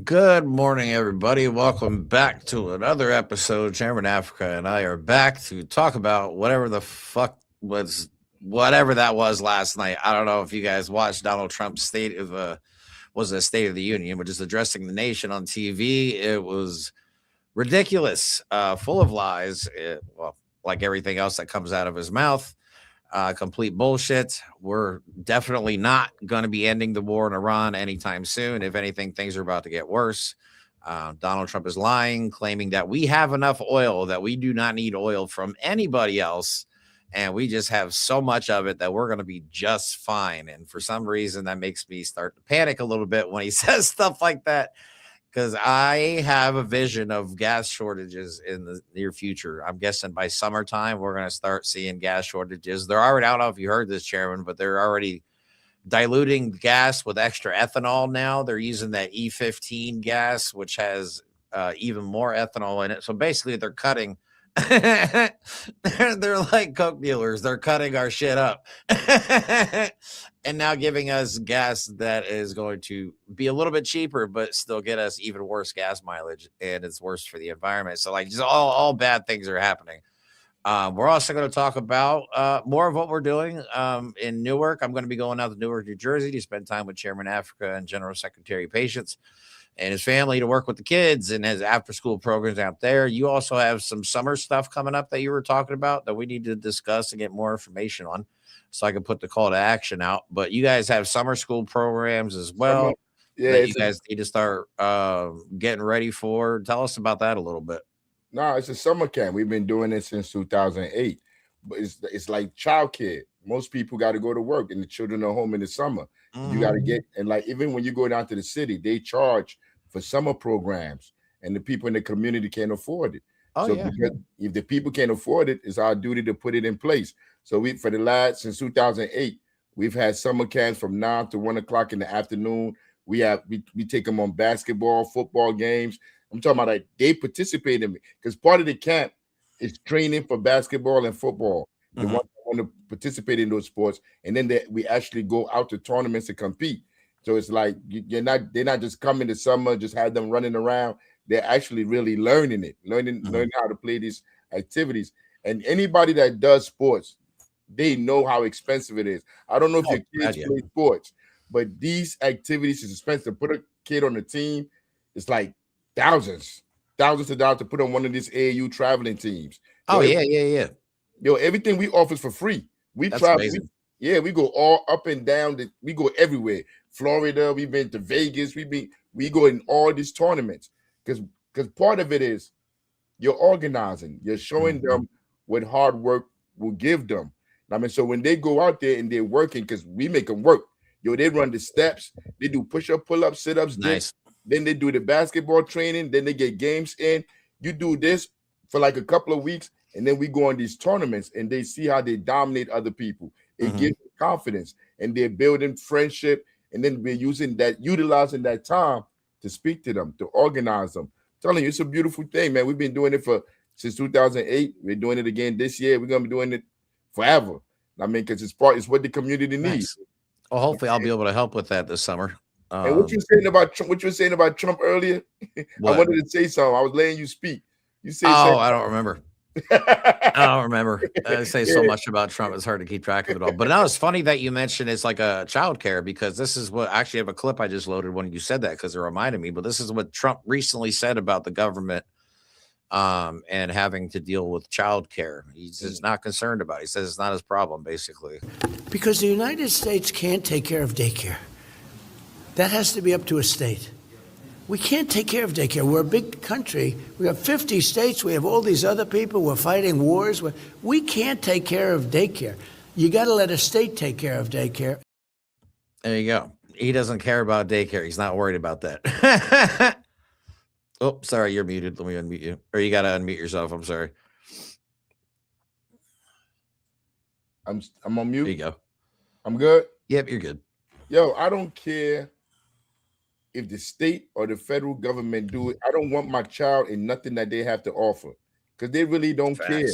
Good morning, everybody. Welcome back to another episode. Chairman Africa and I are back to talk about whatever the fuck was, whatever that was last night. I don't know if you guys watched Donald Trump's was a State of the Union, which is addressing the nation on TV. It was ridiculous, full of lies. Well, like everything else that comes out of his mouth. Complete bullshit. We're definitely not going to be ending the war in Iran anytime soon. If anything, things are about to get worse. Donald Trump is lying, claiming that we have enough oil, that we do not need oil from anybody else. And we just have so much of it that we're going to be just fine. And for some reason, that makes me start to panic a little bit when he says stuff like that, because I have a vision of gas shortages in the near future. I'm guessing by summertime, we're going to start seeing gas shortages. They're already, I don't know if you heard this, Chairman, but they're already diluting gas with extra ethanol now. They're using that E15 gas, which has even more ethanol in it. So basically, they're cutting. they're like coke dealers. They're cutting our shit up and now giving us gas that is going to be a little bit cheaper, but still get us even worse gas mileage, and it's worse for the environment. So, like, just all bad things are happening. We're also going to talk about more of what we're doing in Newark. I'm going to be going out to Newark, New Jersey to spend time with Chairman Africa and General Secretary Patience and his family to work with the kids and his after school programs out there. You also have some summer stuff coming up that you were talking about that we need to discuss and get more information on so I can put the call to action out. But you guys have summer school programs as well that you guys need to start getting ready for. Tell us about that a little bit. No, it's a summer camp. We've been doing it since 2008. But it's like childcare. Most people got to go to work and the children are home in the summer. Mm-hmm. You got to get, and like even when you go down to the city, they charge for summer programs and the people in the community can't afford it. Because if the people can't afford it, it's our duty to put it in place. So since 2008, we've had summer camps from 9 to 1 o'clock in the afternoon. We take them on basketball, football games. I'm talking about like they participate in it because part of the camp is training for basketball and football. The ones that want to participate in those sports, and then we actually go out to tournaments to compete. So it's like they're not just coming to summer, just have them running around. They're actually really learning how to play these activities. And anybody that does sports, they know how expensive it is. I don't know if your kids play sports, but these activities is expensive. Put a kid on a team, it's like thousands of dollars to put on one of these AAU traveling teams. Yeah. Yo, everything we offer is for free. That's travel. Amazing. We go all up and down. We go everywhere. Florida, we've been to Vegas. We go in all these tournaments because part of it is you're organizing. You're showing them what hard work will give them. I mean, so when they go out there and they're working, because we make them work. Yo, they run the steps. They do push-up, pull-up, sit-ups. Nice. Then they do the basketball training. Then they get games in. You do this for like a couple of weeks, and then we go on these tournaments, and they see how they dominate other people. It gives them confidence, and they're building friendship, and then we're utilizing that time to speak to them, to organize them. I'm telling you, it's a beautiful thing, man. We've been doing it since 2008. We're doing it again this year. We're gonna be doing it forever. I mean, because it's what the community needs. Nice. Well, hopefully, I'll be able to help with that this summer. And what you were saying about Trump earlier, I wanted to say something. I was letting you speak. You say, I don't remember. I don't remember. I say so much about Trump, it's hard to keep track of it all. But now it's funny that you mentioned it's like a childcare, because this is what I actually have a clip I just loaded when you said that, because it reminded me. But this is what Trump recently said about the government and having to deal with childcare. He's just not concerned about it. He says it's not his problem, basically. Because the United States can't take care of daycare. That has to be up to a state. We can't take care of daycare. We're a big country. We have 50 states. We have all these other people. We're fighting wars. We can't take care of daycare. You got to let a state take care of daycare. There you go. He doesn't care about daycare. He's not worried about that. Oh, sorry, you're muted. Let me unmute you. Or you got to unmute yourself. I'm sorry. I'm on mute. There you go. I'm good? Yep, you're good. Yo, I don't care if the state or the federal government do it. I don't want my child in nothing that they have to offer, because they really don't care.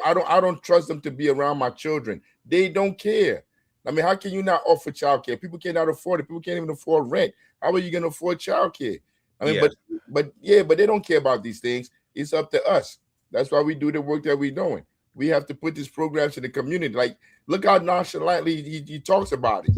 I don't trust them to be around my children. They don't care. I mean, how can you not offer childcare? People cannot afford it. People can't even afford rent. How are you going to afford childcare? I mean, but they don't care about these things. It's up to us. That's why we do the work that we're doing. We have to put these programs in the community. Like, look how nonchalantly he talks about it.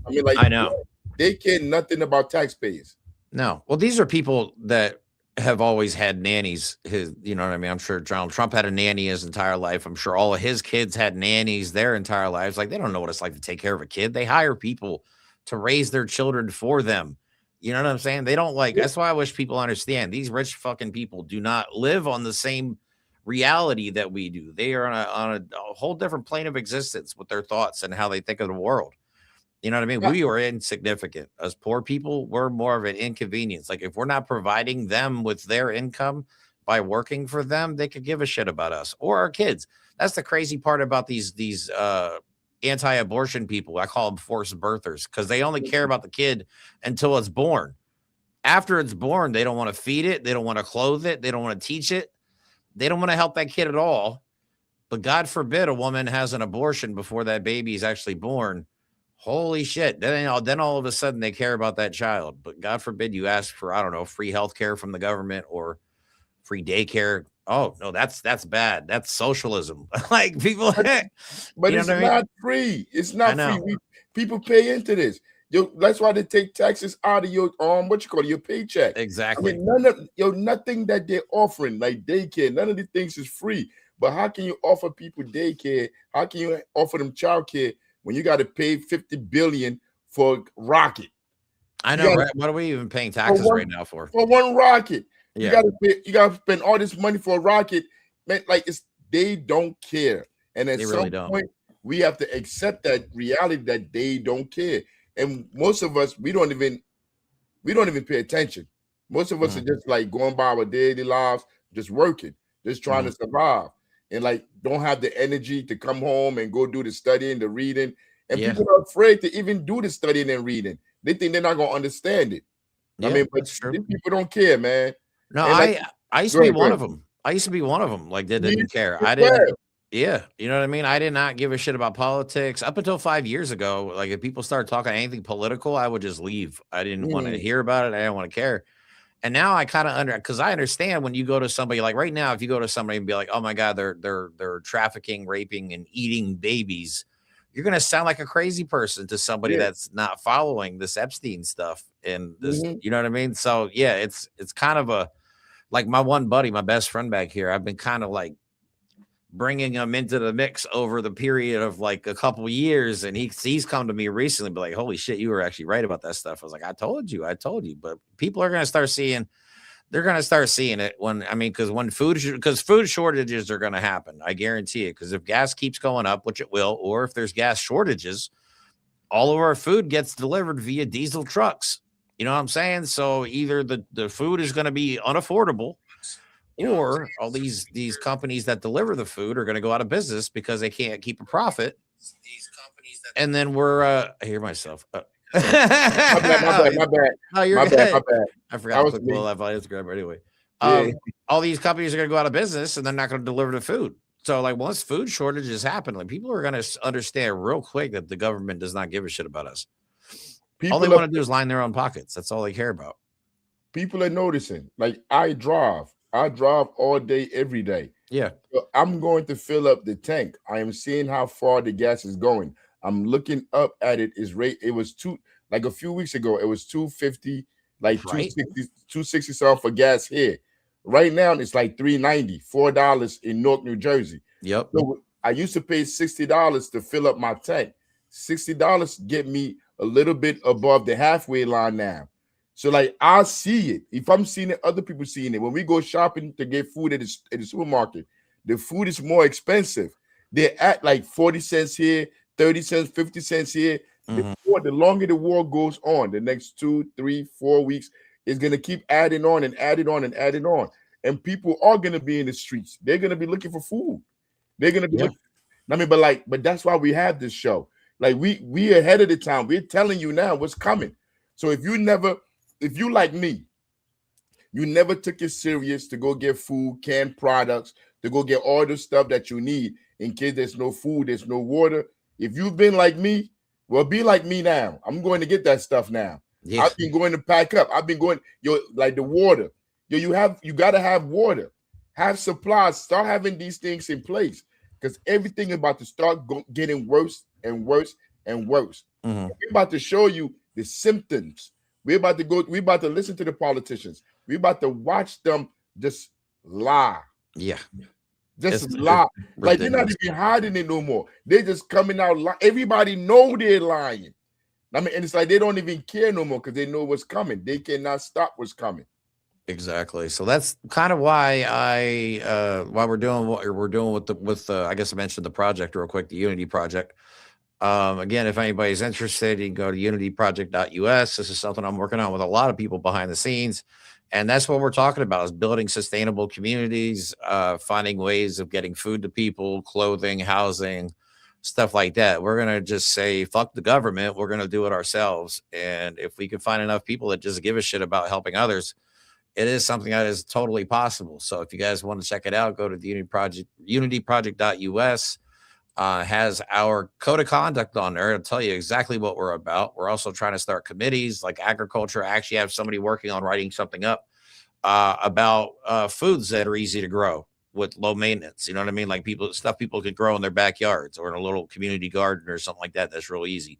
I mean, like, I know they care nothing about taxpayers. No. Well, these are people that have always had nannies. You know what I mean? I'm sure Donald Trump had a nanny his entire life. I'm sure all of his kids had nannies their entire lives. Like, they don't know what it's like to take care of a kid. They hire people to raise their children for them. You know what I'm saying? They don't that's why I wish people understand these rich fucking people do not live on the same reality that we do. They are on a whole different plane of existence with their thoughts and how they think of the world. You know what I mean? We are insignificant. As poor people, we're more of an inconvenience. Like, if we're not providing them with their income by working for them, they could give a shit about us or our kids. That's the crazy part about these anti-abortion people. I call them forced birthers because they only care about the kid until it's born. After it's born, they don't want to feed it. They don't want to clothe it. They don't want to teach it. They don't want to help that kid at all. But God forbid a woman has an abortion before that baby is actually born. Holy shit. Then all of a sudden they care about that child. But God forbid you ask for, I don't know, free health care from the government or free daycare. Oh, no, that's bad. That's socialism. Like, people. But it's not free. It's not free. People pay into this. That's why they take taxes out of your your paycheck. Exactly. I mean, nothing that they're offering, like daycare, none of the things is free. But how can you offer people daycare? How can you offer them childcare when you got to pay $50 billion for rocket? I know, right? What are we even paying taxes right now for? For one rocket. Yeah. You gotta spend all this money for a rocket. Man, like, they don't care. And at some point, we have to accept that reality that they don't care. And most of us, we don't even pay attention. Most of us are just like going by our daily lives, just working, just trying to survive. And like, don't have the energy to come home and go do the studying, the reading. And people are afraid to even do the studying and reading. They think they're not going to understand it. I mean, but these people don't care, man. No, I used to be one of them. I used to be one of them. Like, they didn't care. I didn't. Yeah. You know what I mean? I did not give a shit about politics up until 5 years ago. Like, if people started talking anything political, I would just leave. I didn't want to hear about it. I didn't want to care. And now I kind of because I understand when you go to somebody, like right now, if you go to somebody and be like, oh my God, they're trafficking, raping, and eating babies, you're going to sound like a crazy person to somebody that's not following this Epstein stuff. And this, you know what I mean? So yeah, it's kind of like my one buddy, my best friend back here, I've been kind of like bringing him into the mix over the period of like a couple years. And he's come to me recently, be like, holy shit, you were actually right about that stuff. I was like, I told you. But people are going to start seeing, it because food shortages are going to happen. I guarantee it. Because if gas keeps going up, which it will, or if there's gas shortages, all of our food gets delivered via diesel trucks. You know what I'm saying? So either the food is going to be unaffordable, or all these companies that deliver the food are going to go out of business because they can't keep a profit. And then I hear myself. My bad. No, you're good. My bad. I forgot to click below that on Instagram anyway. All these companies are going to go out of business and they're not going to deliver the food. So like, once food shortages happen, like, people are going to understand real quick that the government does not give a shit about us. All they want to do is line their own pockets. That's all they care about. People are noticing. Like, I drive all day, every day. Yeah. So I'm going to fill up the tank. I am seeing how far the gas is going. I'm looking up at it. It was like a few weeks ago, it was 250, like 260 something for gas here. Right now, it's like $3.90, $4 in Newark, New Jersey. Yep. So I used to pay $60 to fill up my tank. $60 get me a little bit above the halfway line now. So like, I see it. If I'm seeing it, other people seeing it. When we go shopping to get food at the supermarket, the food is more expensive. They're at like 40 cents here, 30 cents, 50 cents here. The longer the war goes on, the next 2, 3, 4 weeks is going to keep adding on and adding on and adding on. And people are going to be in the streets. They're going to be looking for food. They're going to be looking. I mean, but that's why we have this show. Like, we ahead of the time. We're telling you now what's coming. So if you like me, you never took it serious to go get food, canned products, to go get all the stuff that you need in case there's no food, there's no water. If you've been like me, Well, be like me now. I'm going to get that stuff now. Yeah. I've been going to pack up. I've been going, like the water. You got to have water. Have supplies. Start having these things in place because everything is about to start getting worse and worse and worse. Mm-hmm. We're about to show you the symptoms. We're about to listen to the politicians. We're about to watch them just lie. Yeah. Just lie. Like they're not even hiding it no more. They're just coming out. Everybody know they're lying. I mean, and it's like they don't even care no more because they know what's coming. They cannot stop what's coming. Exactly. So that's kind of why why we're doing what we're doing with I guess I mentioned the project real quick, the Unity Project. Again, if anybody's interested, you can go to unityproject.us. This is something I'm working on with a lot of people behind the scenes. And that's what we're talking about is building sustainable communities, finding ways of getting food to people, clothing, housing, stuff like that. We're going to just say, fuck the government. We're going to do it ourselves. And if we can find enough people that just give a shit about helping others, it is something that is totally possible. So if you guys want to check it out, go to the Unity Project, unityproject.us. Has our code of conduct on there. It'll tell you exactly what we're about. We're also trying to start committees like agriculture. I actually have somebody working on writing something up about foods that are easy to grow with low maintenance. You know what I mean? Like stuff people could grow in their backyards or in a little community garden or something like that. That's real easy.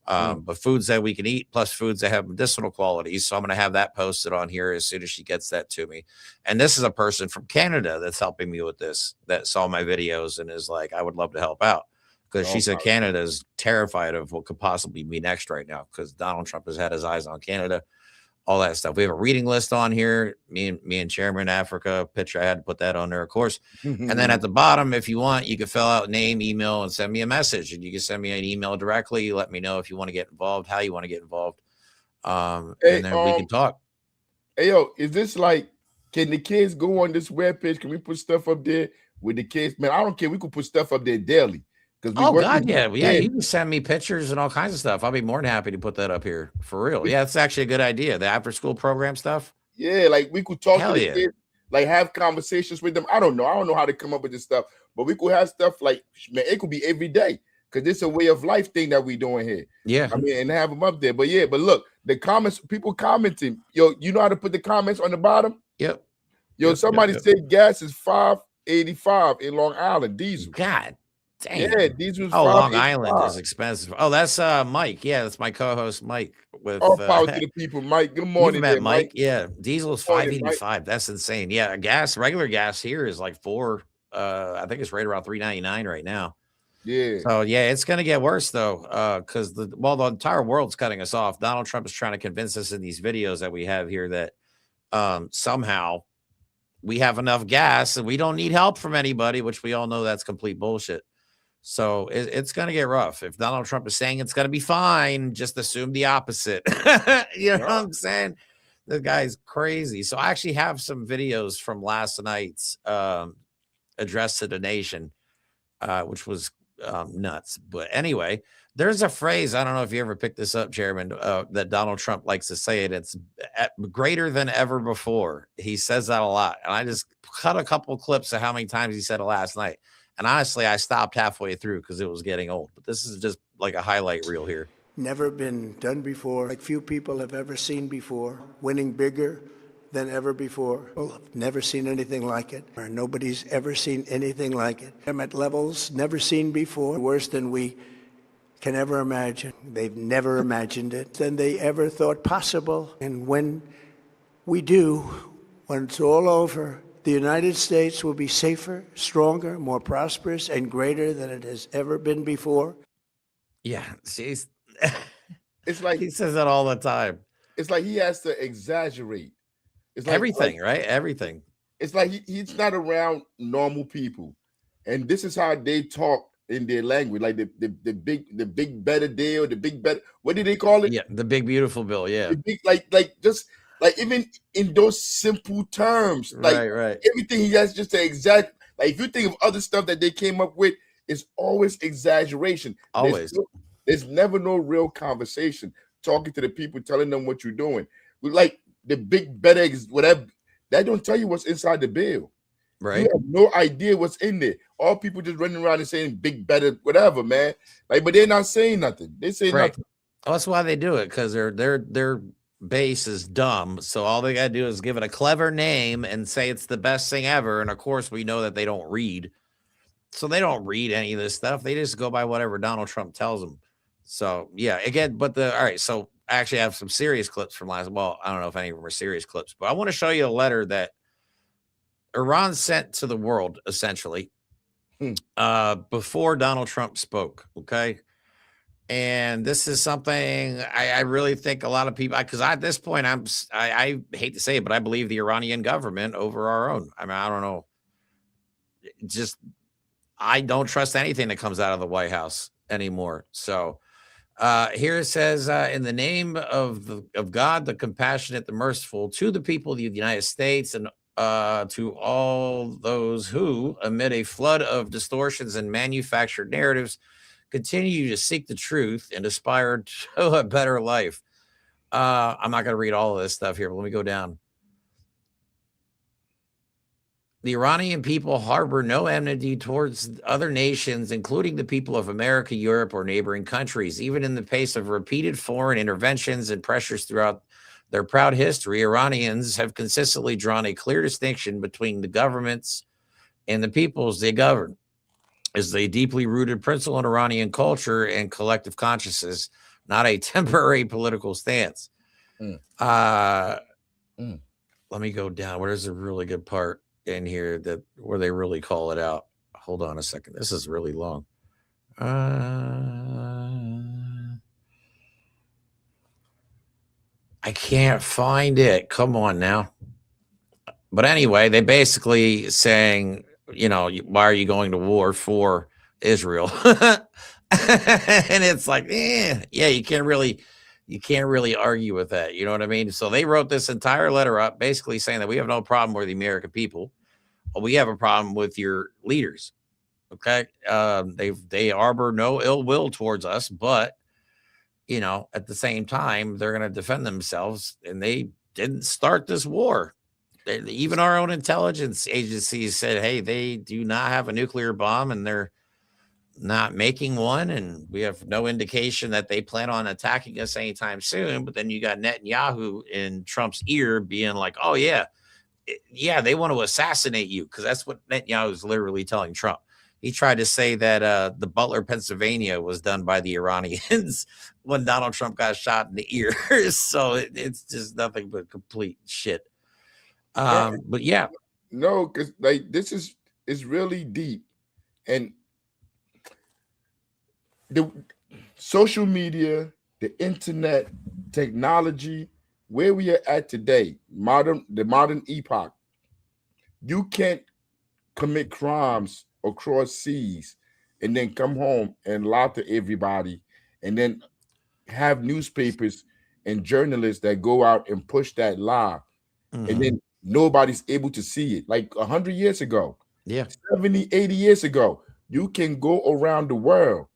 But foods that we can eat plus foods that have medicinal qualities. So I'm going to have that posted on here as soon as she gets that to me. And this is a person from Canada that's helping me with this, that saw my videos and is like, I would love to help out because she said Canada is terrified of what could possibly be next right now because Donald Trump has had his eyes on Canada, all that stuff. We have a reading list on here. Me and Chairman Africa picture. I had to put that on there, of course. And then at the bottom, if you want, you can fill out name, email, and send me a message. And you can send me an email directly. Let me know if you want to get involved, how you want to get involved. And then we can talk. Hey, yo, is this like, can the kids go on this webpage? Can we put stuff up there with the kids? Man, I don't care. We could put stuff up there daily. Oh God, yeah. You can send me pictures and all kinds of stuff. I'll be more than happy to put that up here for real. Yeah, that's actually a good idea. The after school program stuff. Yeah, like we could talk to the kids, like have conversations with them. I don't know how to come up with this stuff, but we could have stuff like, man, it could be every day because it's a way of life thing that we doing here. Yeah, I mean, and have them up there. But yeah, but look, the comments, people commenting. Yo, you know how to put the comments on the bottom? Yep. Yo, somebody said gas is $5.85 in Long Island diesel. God. Dang. Yeah, these was Long Island is expensive. Oh, that's Mike. Yeah, that's my co-host Mike. With power to the people, Mike. Good morning, met Mike. Yeah, diesel is $5.85. That's insane. Yeah, regular gas here is like I think it's right around $3.99 right now. Yeah. So yeah, it's gonna get worse though, because the entire world's cutting us off. Donald Trump is trying to convince us in these videos that we have here that somehow we have enough gas and we don't need help from anybody, which we all know that's complete bullshit. So it's going to get rough. If Donald Trump is saying it's going to be fine, just assume the opposite. You know what I'm saying? The guy's crazy. So I actually have some videos from last night's address to the nation, which was nuts. But anyway, there's a phrase. I don't know if you ever picked this up, Chairman, that Donald Trump likes to say it. It's greater than ever before. He says that a lot. And I just cut a couple clips of how many times he said it last night. And honestly, I stopped halfway through because it was getting old. But this is just like a highlight reel here. Never been done before, like few people have ever seen before. Winning bigger than ever before. Well, I've never seen anything like it. Or nobody's ever seen anything like it. I'm at levels never seen before, worse than we can ever imagine. They've never imagined it than they ever thought possible. And when we do, when it's all over, the United States will be safer, stronger, more prosperous, and greater than it has ever been before. Yeah, see, it's like he says that all the time. It's like he has to exaggerate. It's like everything, right? Everything. It's like he's not around normal people, and this is how they talk in their language, like the big better deal, the big better. What did they call it? Yeah, the big beautiful bill. Yeah, the big like even in those simple terms, like right. Everything he has just to exact. Like if you think of other stuff that they came up with, it's always exaggeration. Always. There's never no real conversation. Talking to the people, telling them what you're doing. Like the big better whatever that don't tell you what's inside the bill. You Right. have no idea what's in there. All people just running around and saying big, better, whatever, man. Like, but they're not saying nothing. They say Right. nothing. Well, that's why they do it, because their base is dumb. So all they gotta do is give it a clever name and say it's the best thing ever. And of course, we know that they don't read. So they don't read any of this stuff. They just go by whatever Donald Trump tells them. So yeah, again, but all right. So I actually have some serious clips from last. Well, I don't know if any of them are serious clips, but I want to show you a letter that Iran sent to the world essentially before Donald Trump spoke. Okay. And this is something I really think a lot of people, because at this point, I hate to say it, but I believe the Iranian government over our own. I mean, I don't know. Just I don't trust anything that comes out of the White House anymore. So here it says, in the name of God, the compassionate, the merciful, to the people of the United States, and to all those who, amid a flood of distortions and manufactured narratives, continue to seek the truth and aspire to a better life. I'm not going to read all of this stuff here, but let me go down. The Iranian people harbor no enmity towards other nations, including the people of America, Europe, or neighboring countries. Even in the face of repeated foreign interventions and pressures throughout their proud history, Iranians have consistently drawn a clear distinction between the governments and the peoples they govern. Is a deeply rooted principle in Iranian culture and collective consciousness, not a temporary political stance. Let me go down. Where's a really good part in here where they really call it out? Hold on a second. This is really long. I can't find it. Come on now. But anyway, they basically saying, why are you going to war for Israel? And it's like, yeah, you can't really argue with that. You know what I mean? So they wrote this entire letter up basically saying that we have no problem with the American people. We have a problem with your leaders. Okay. They harbor no ill will towards us, but at the same time, they're going to defend themselves, and they didn't start this war. Even our own intelligence agencies said, hey, they do not have a nuclear bomb, and they're not making one, and we have no indication that they plan on attacking us anytime soon. But then you got Netanyahu in Trump's ear being like, oh yeah, they want to assassinate you, because that's what Netanyahu is literally telling Trump. He tried to say that the Butler, Pennsylvania was done by the Iranians when Donald Trump got shot in the ear. So it's just nothing but complete shit. But yeah. No, because like this is really deep. And the social media, the internet, technology, where we are at today, the modern epoch, you can't commit crimes across seas and then come home and lie to everybody, and then have newspapers and journalists that go out and push that lie, and then nobody's able to see it. Like 100 years ago, 70, 80 years ago, you can go around the world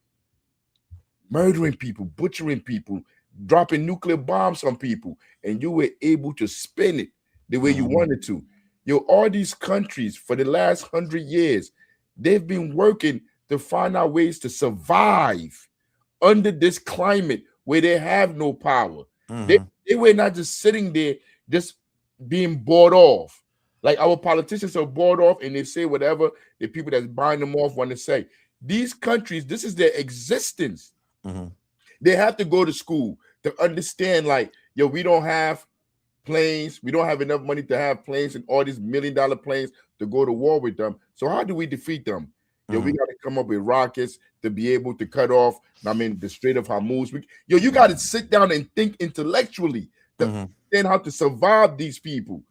murdering people, butchering people, dropping nuclear bombs on people, and you were able to spin it the way you wanted to. All these countries for the last 100 years, they've been working to find out ways to survive under this climate where they have no power. They were not just sitting there, just being bought off. Like our politicians are bought off, and they say whatever the people that's buying them off want to say. These countries, this is their existence. They have to go to school to understand, like, we don't have planes. We don't have enough money to have planes and all these $1 million planes to go to war with them. So how do we defeat them? We got to come up with rockets to be able to cut off, the Strait of Hormuz. You got to sit down and think intellectually to understand how to survive these people.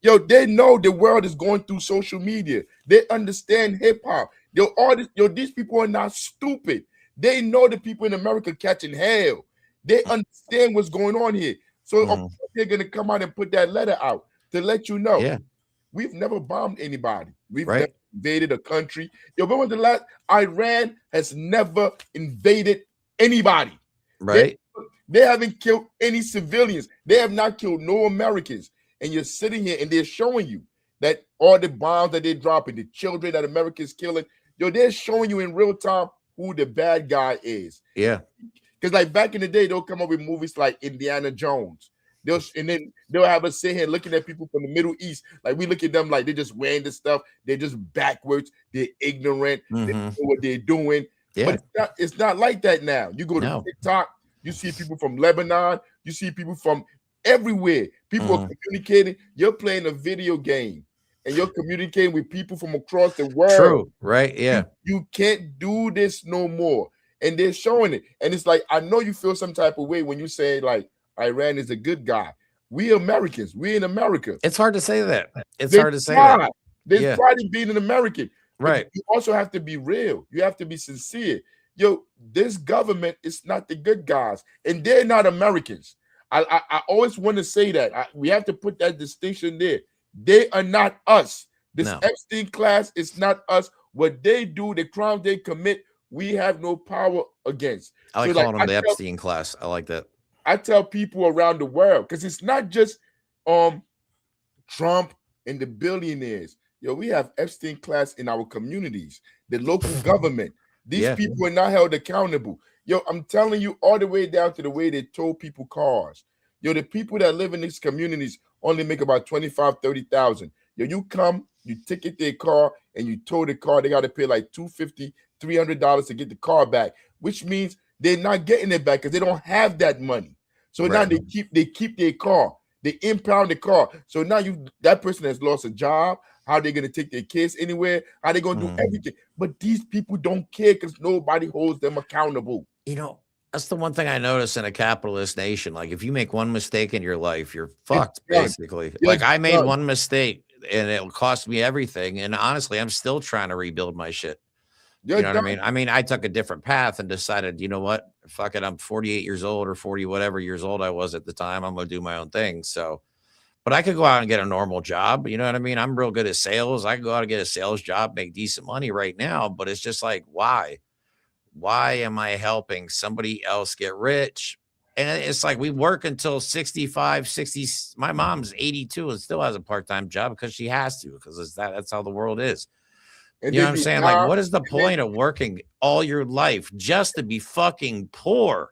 They know the world is going through social media. They understand hip hop. These people are not stupid. They know the people in America catching hell. They understand what's going on here. So they're going to come out and put that letter out to let you know. We've never bombed anybody. We've never invaded a country. When was the last? Iran has never invaded anybody. Right. They haven't killed any civilians. They have not killed no Americans. And you're sitting here and they're showing you. that all the bombs that they're dropping, the children that America's killing, they're showing you in real time who the bad guy is. Yeah. Because like back in the day, they'll come up with movies like Indiana Jones. Then they'll have us sit here looking at people from the Middle East. Like we look at them like they're just wearing this stuff. They're just backwards. They're ignorant. They don't know what they're doing. Yeah. But it's not like that now. You go to TikTok, you see people from Lebanon, you see people from everywhere. People are communicating. You're playing a video game and you're communicating with people from across the world. True, right? Yeah. You can't do this no more. And they're showing it. And it's like, I know you feel some type of way when you say like Iran is a good guy. We Americans, we in America. It's hard to say that. It's hard to say that. There's pride in being an American. Right. You also have to be real. You have to be sincere. Yo, this government is not the good guys, and they're not Americans. I always want to say that. We have to put that distinction there. They are not us. This Epstein class is not us. What they do, the crimes they commit, we have no power against. I like calling them the Epstein class. I like that. I tell people around the world, because it's not just Trump and the billionaires. Yo, we have Epstein class in our communities, the local government. These people are not held accountable. Yo, I'm telling you, all the way down to the way they tow people cars. Yo, the people that live in these communities only make about 25, 30,000. Yo, you come, you ticket their car, and you tow the car. They got to pay like $250, $300 to get the car back, which means they're not getting it back because they don't have that money. So now they keep their car. They impound the car. So now that person has lost a job. How are they going to take their kids anywhere? How are they going to do everything? But these people don't care because nobody holds them accountable. You know, that's the one thing I notice in a capitalist nation. Like if you make one mistake in your life, you're fucked, basically. Like I made one mistake and it'll cost me everything. And honestly, I'm still trying to rebuild my shit. You know what I mean? I mean, I took a different path and decided, you know what? Fuck it. I'm 48 years old or 40, whatever years old I was at the time. I'm going to do my own thing. So, but I could go out and get a normal job. You know what I mean? I'm real good at sales. I can go out and get a sales job, make decent money right now. But it's just like, why? Why am I helping somebody else get rich? And it's like we work until 65, 60. My mom's 82 and still has a part-time job because she has to, because that's how the world is. And you know what I'm saying? Like, what is the point of working all your life just to be fucking poor?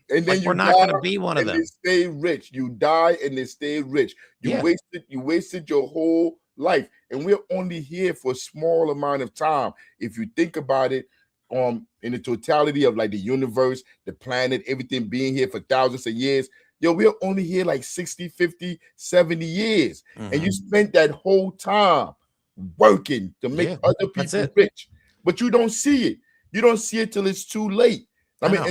And then we're not going to be one of them. They stay rich. You die and they stay rich. You wasted your whole life. And we're only here for a small amount of time. If you think about it, in the totality of like the universe, the planet, everything being here for thousands of years, yo, we're only here like 60, 50, 70 years. And you spent that whole time working to make other people rich. But you don't see it. You don't see it till it's too late. I mean,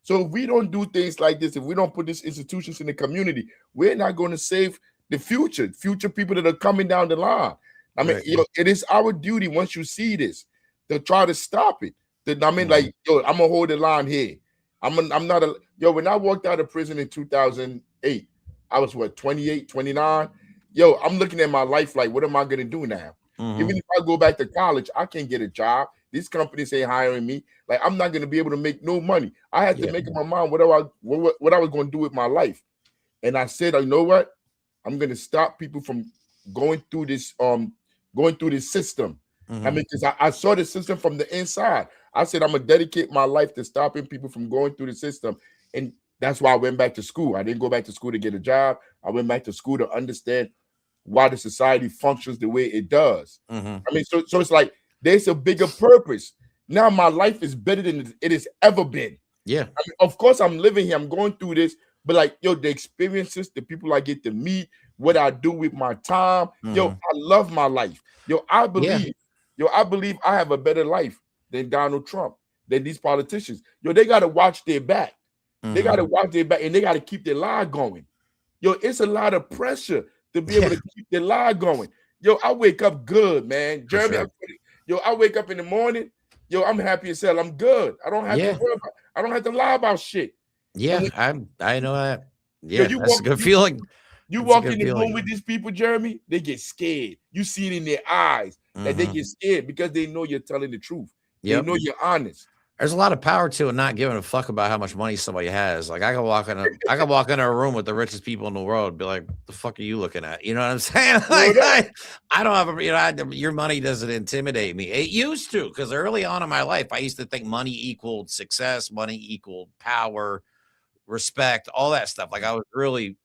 so if we don't do things like this, if we don't put these institutions in the community, we're not going to save the future people that are coming down the line. I mean, you know, it is our duty once you see this to try to stop it. I mean, like, yo, I'm gonna hold the line here. I'm not a when I walked out of prison in 2008, I was 28, 29. Yo, I'm looking at my life like, what am I gonna do now? Even if I go back to college, I can't get a job. These companies ain't hiring me. Like, I'm not gonna be able to make no money. I had to make up my mind what I was gonna do with my life. And I said, you know what? I'm gonna stop people from going through this system. I mean, because I saw the system from the inside. I said, I'm gonna dedicate my life to stopping people from going through the system. And that's why I went back to school. I didn't go back to school to get a job. I went back to school to understand why the society functions the way it does. I mean, so it's like there's a bigger purpose. Now my life is better than it has ever been. Yeah. I mean, of course, I'm living here. I'm going through this, but like, yo, the experiences, the people I get to meet, what I do with my time, yo, I love my life. Yo, I believe I have a better life than Donald Trump, than these politicians. Yo, they got to watch their back. They got to watch their back, and they got to keep their lie going. Yo, it's a lot of pressure to be able to keep their lie going. Yo, I wake up good, man. Jeremy, yo, I wake up in the morning. Yo, I'm happy as hell. I'm good. I don't have to worry about, I don't have to lie about shit. Yeah, I know that. Yeah, that's a good feeling. You walk in the room with these people, Jeremy, they get scared. You see it in their eyes that they get scared because they know you're telling the truth. They know you're honest. There's a lot of power to it not giving a fuck about how much money somebody has. Like I can walk into a room with the richest people in the world and be like, the fuck are you looking at? You know what I'm saying? Like I don't have your money doesn't intimidate me. It used to, because early on in my life, I used to think money equaled success, money equaled power, respect, all that stuff. Like I was really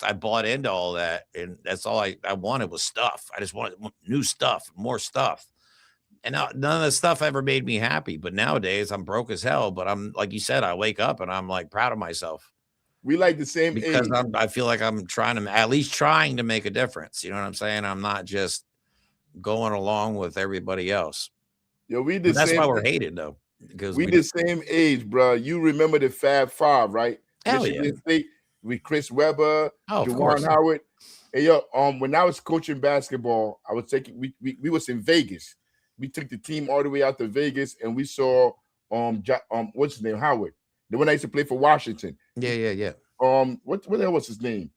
I bought into all that, and that's all I wanted was stuff. I just wanted new stuff, more stuff. And none of the stuff ever made me happy. But nowadays I'm broke as hell. But I'm like you said, I wake up and I'm like proud of myself. We like the same because age. I feel like I'm at least trying to make a difference. You know what I'm saying? I'm not just going along with everybody else. Yo, That's why we're hated though. Because we the same age, bro. You remember the Fab Five, right? Hell Michigan State with Chris Webber, Juwan Howard. Hey, yo, when I was coaching basketball, I was taking we was in Vegas. We took the team all the way out to Vegas, and we saw what's his name, Howard, the one that used to play for Washington. Yeah. What the hell was his name?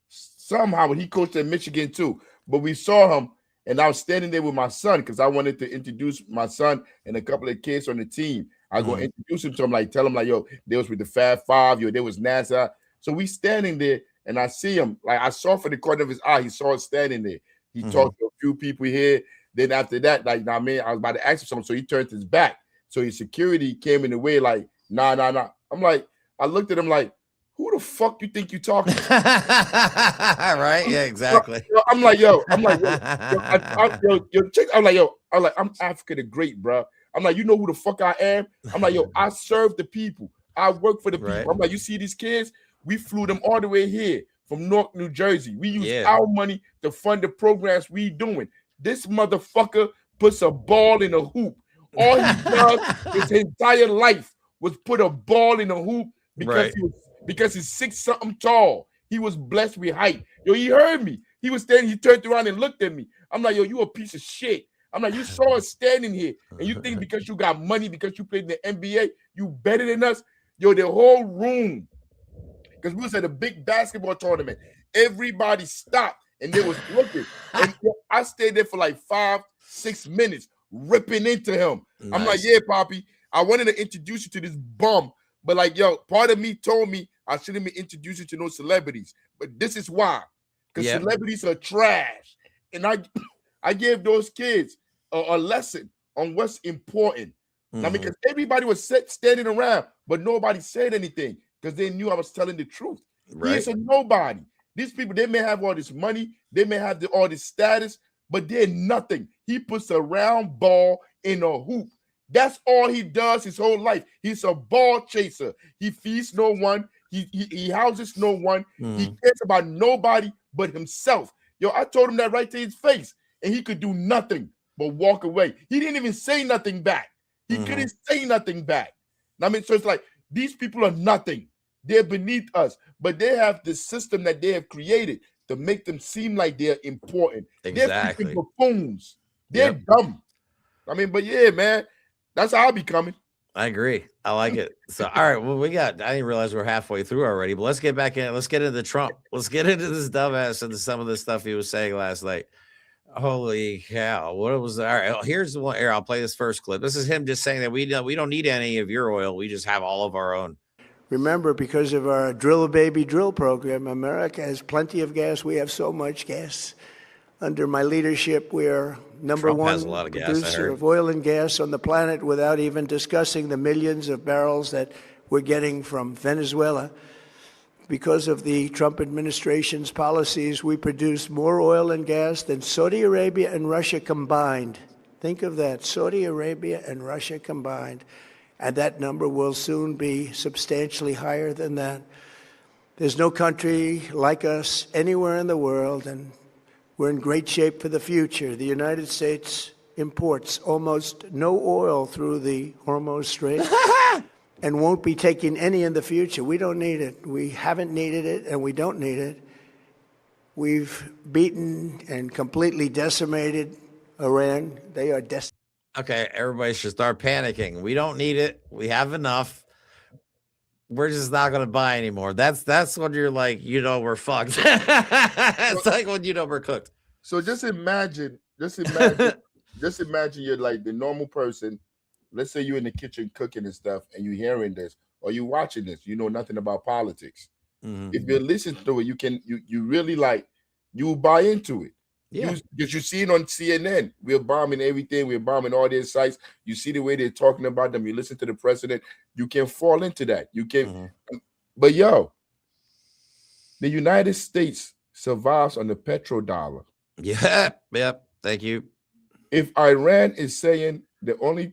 Somehow he coached at Michigan too. But we saw him, and I was standing there with my son because I wanted to introduce my son and a couple of kids on the team. I go introduce him to him, like tell him like, yo, they was with the Fab Five, yo, there was NASA. So we standing there, and I see him, like I saw from the corner of his eye, he saw us standing there. He talked to a few people here. Then after that, like, I was about to ask him something, so he turned his back. So his security came in the way, like, nah. I'm like, I looked at him like, who the fuck you think you talking to? Right? Yeah, exactly. I'm like, yo, I'm like, I'm Africa the Great, bro. I'm like, you know who the fuck I am? I'm like, yo, I serve the people. I work for the people. I'm like, you see these kids? We flew them all the way here from Newark, New Jersey. We use our money to fund the programs we doing. This motherfucker puts a ball in a hoop. All he does his entire life was put a ball in a hoop because he's 6-something tall. He was blessed with height. Yo, he heard me. He was standing, he turned around and looked at me. I'm like, yo, you a piece of shit. I'm like, you saw us standing here, and you think because you got money, because you played in the NBA, you better than us? Yo, the whole room, because we was at a big basketball tournament. Everybody stopped. And they was looking. And I stayed there for like 5-6 minutes, ripping into him. Nice. I'm like, yeah, Poppy, I wanted to introduce you to this bum. But like, yo, part of me told me I shouldn't be introducing to no celebrities. But this is why. Because celebrities are trash. And I gave those kids a lesson on what's important. Now, because everybody was standing around, but nobody said anything because they knew I was telling the truth. Right. He is a nobody. These people, they may have all this money, they may have all this status, but they're nothing. He puts a round ball in a hoop. That's all he does his whole life. He's a ball chaser. He feeds no one. He houses no one. He cares about nobody but himself. Yo, I told him that right to his face, and he could do nothing but walk away. He didn't even say nothing back. He couldn't say nothing back. I mean, so it's like these people are nothing. They're beneath us, but they have the system that they have created to make them seem like they're important. Exactly. They're buffoons. They're dumb. I mean, but yeah, man, that's how I be coming. I agree. I like it. So, all right. Well, I didn't realize we're halfway through already, but let's get back in. Let's get into Trump. Let's get into this dumbass and some of the stuff he was saying last night. Holy cow. What was that? All right. Here's the one here. I'll play this first clip. This is him just saying that we don't need any of your oil. We just have all of our own. Remember, because of our Drill Baby Drill program, America has plenty of gas. We have so much gas. Under my leadership, we are number one producer of oil and gas on the planet without even discussing the millions of barrels that we're getting from Venezuela. Because of the Trump administration's policies, we produce more oil and gas than Saudi Arabia and Russia combined. Think of that, Saudi Arabia and Russia combined. And that number will soon be substantially higher than that. There's no country like us anywhere in the world, and we're in great shape for the future. The United States imports almost no oil through the Hormuz Strait and won't be taking any in the future. We don't need it. We haven't needed it, and we don't need it. We've beaten and completely decimated Iran. They are decimated. Okay, everybody should start panicking. We don't need it. We have enough. We're just not going to buy anymore. That's when you're like, we're fucked. It's like when we're cooked. So just imagine you're like the normal person let's say you're in the kitchen cooking and stuff, and you're hearing this or you watching this, you know nothing about politics. If you listen to it, you really like you buy into it. Yeah. Because you see it on CNN. We're bombing everything. We're bombing all their sites. You see the way they're talking about them. You listen to the president. You can fall into that. You can. But yo, the United States survives on the petrodollar. Yeah. Yep. Thank you. If Iran is saying the only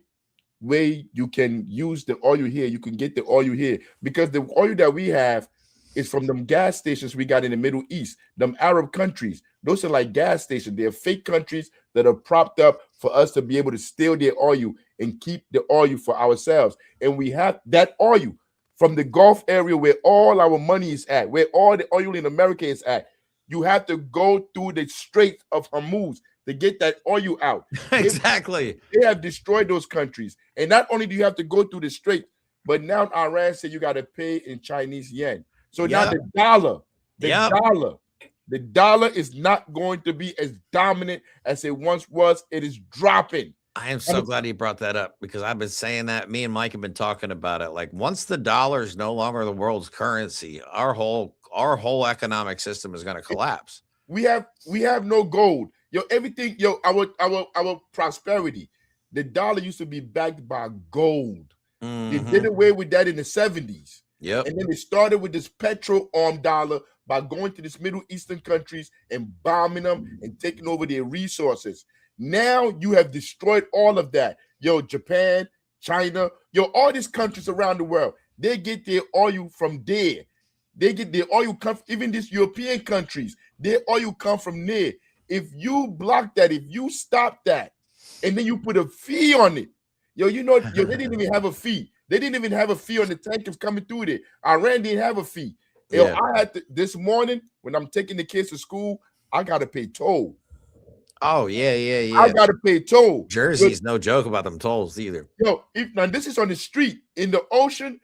way you can use the oil here, you can get the oil here, because the oil that we have is from them gas stations we got in the Middle East, them Arab countries. Those are like gas stations. They're fake countries that are propped up for us to be able to steal their oil and keep the oil for ourselves. And we have that oil from the Gulf area where all our money is at, where all the oil in America is at. You have to go through the Strait of Hormuz to get that oil out. Exactly. They have destroyed those countries. And not only do you have to go through the strait, but now Iran said you got to pay in Chinese yen. So now the dollar is not going to be as dominant as it once was. It is dropping. I am so glad he brought that up, because I've been saying that. Me and Mike have been talking about it. Like, once the dollar is no longer the world's currency, our whole economic system is going to collapse. We have no gold. Yo, everything, our prosperity. The dollar used to be backed by gold. They did away with that in the 70s. Yep. And then they started with this petrol-armed dollar by going to these Middle Eastern countries and bombing them and taking over their resources. Now you have destroyed all of that. Yo, Japan, China, all these countries around the world, they get their oil from there. They get their oil come, even these European countries, their oil come from there. If you block that, if you stop that, and then you put a fee on it, they didn't even have a fee. They didn't even have a fee on the tankers coming through there. Iran didn't have a fee. I had to, this morning when I'm taking the kids to school, I got to pay toll. Oh, yeah. I got to pay toll. Jersey's no joke about them tolls either. Now this is on the street. In the ocean,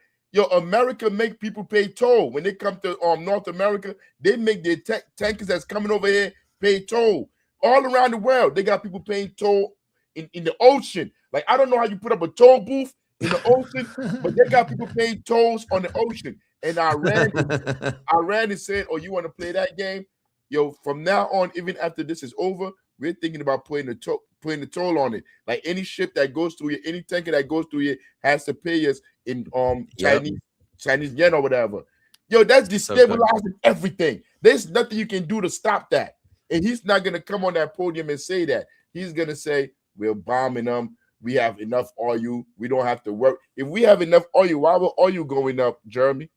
America make people pay toll. When they come to North America, they make their tankers that's coming over here pay toll. All around the world, they got people paying toll in the ocean. Like, I don't know how you put up a toll booth in the ocean, but they got people paying tolls on the ocean. And Iran is saying, oh, you want to play that game? From now on, even after this is over, we're thinking about putting the toll on it. Like, any ship that goes through here, any tanker that goes through here has to pay us in Chinese yen or whatever. That's destabilizing everything. There's nothing you can do to stop that. And he's not going to come on that podium and say that. He's going to say, we're bombing them. We have enough oil. We don't have to work. If we have enough oil, why will oil going up, Jeremy?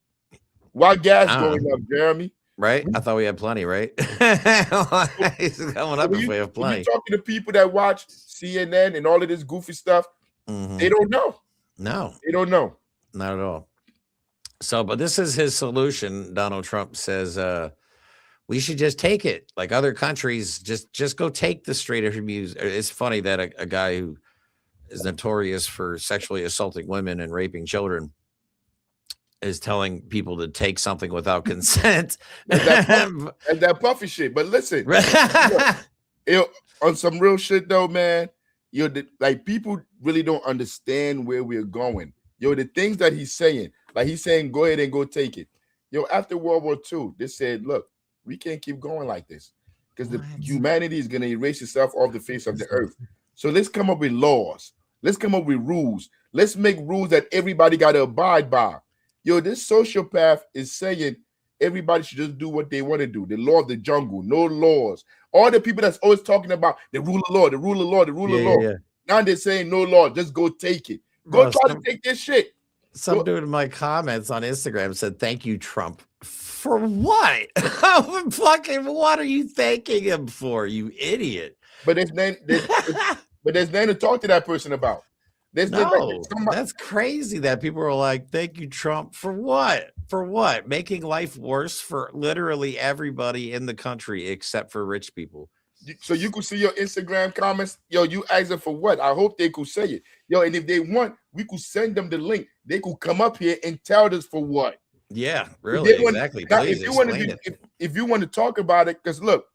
Why gas going up, Jeremy? Right? I thought we had plenty, right? He's coming up if we have plenty. You're talking to people that watch CNN and all of this goofy stuff. They don't know. No. They don't know. Not at all. So, but this is his solution. Donald Trump says, we should just take it. Like other countries, just go take the Strait of Hormuz. It's funny that a guy who is notorious for sexually assaulting women and raping children is telling people to take something without consent. And that puffy shit. But listen, on some real shit though, man, like, people really don't understand where we're going. The things that he's saying, like he's saying, go ahead and go take it. After World War II, they said, look, we can't keep going like this because the humanity is going to erase itself off the face of the earth. So let's come up with laws. Let's come up with rules. Let's make rules that everybody got to abide by. This sociopath is saying everybody should just do what they want to do. The law of the jungle, no laws. All the people that's always talking about the rule of law, the rule of law, the rule of law. Yeah. Now they're saying no law, just go take it. Go try to take this shit. Some dude in my comments on Instagram said, thank you, Trump. For what? Fucking what are you thanking him for, you idiot? But there's nothing to talk to that person about. That's crazy that people are like, thank you, Trump. For what? For what? Making life worse for literally everybody in the country except for rich people. So you could see your Instagram comments. You asking for what? I hope they could say it. And if they want, we could send them the link. They could come up here and tell us for what. Yeah, really, exactly. Now, if you want to talk about it, because look,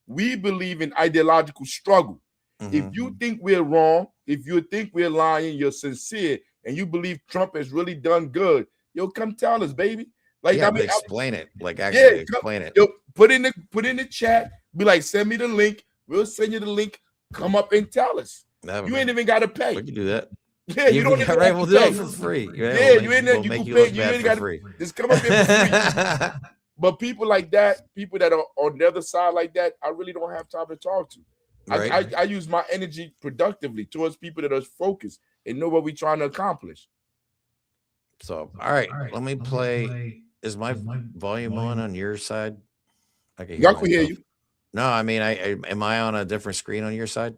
we believe in ideological struggle. If you think we're wrong, if you think we're lying, you're sincere, and you believe Trump has really done good, yo, come tell us, baby. Like, Yeah, I but mean, explain it. Like, yeah, actually explain it. yo, put in the chat. Be like, send me the link. We'll send you the link. Come up and tell us. You ain't even got to pay. We can do that. Yeah, you don't even right. have We'll to do pay. it for free. Yeah, you ain't there. You can pay. You ain't got to just come up here for free. But people like that, people that are on the other side like that, I really don't have time to talk to. Right. I use my energy productively towards people that are focused and know what we're trying to accomplish. So, all right, let me play. Is my volume on your side? I can hear Y'all can hear you. No, I mean, am I on a different screen on your side?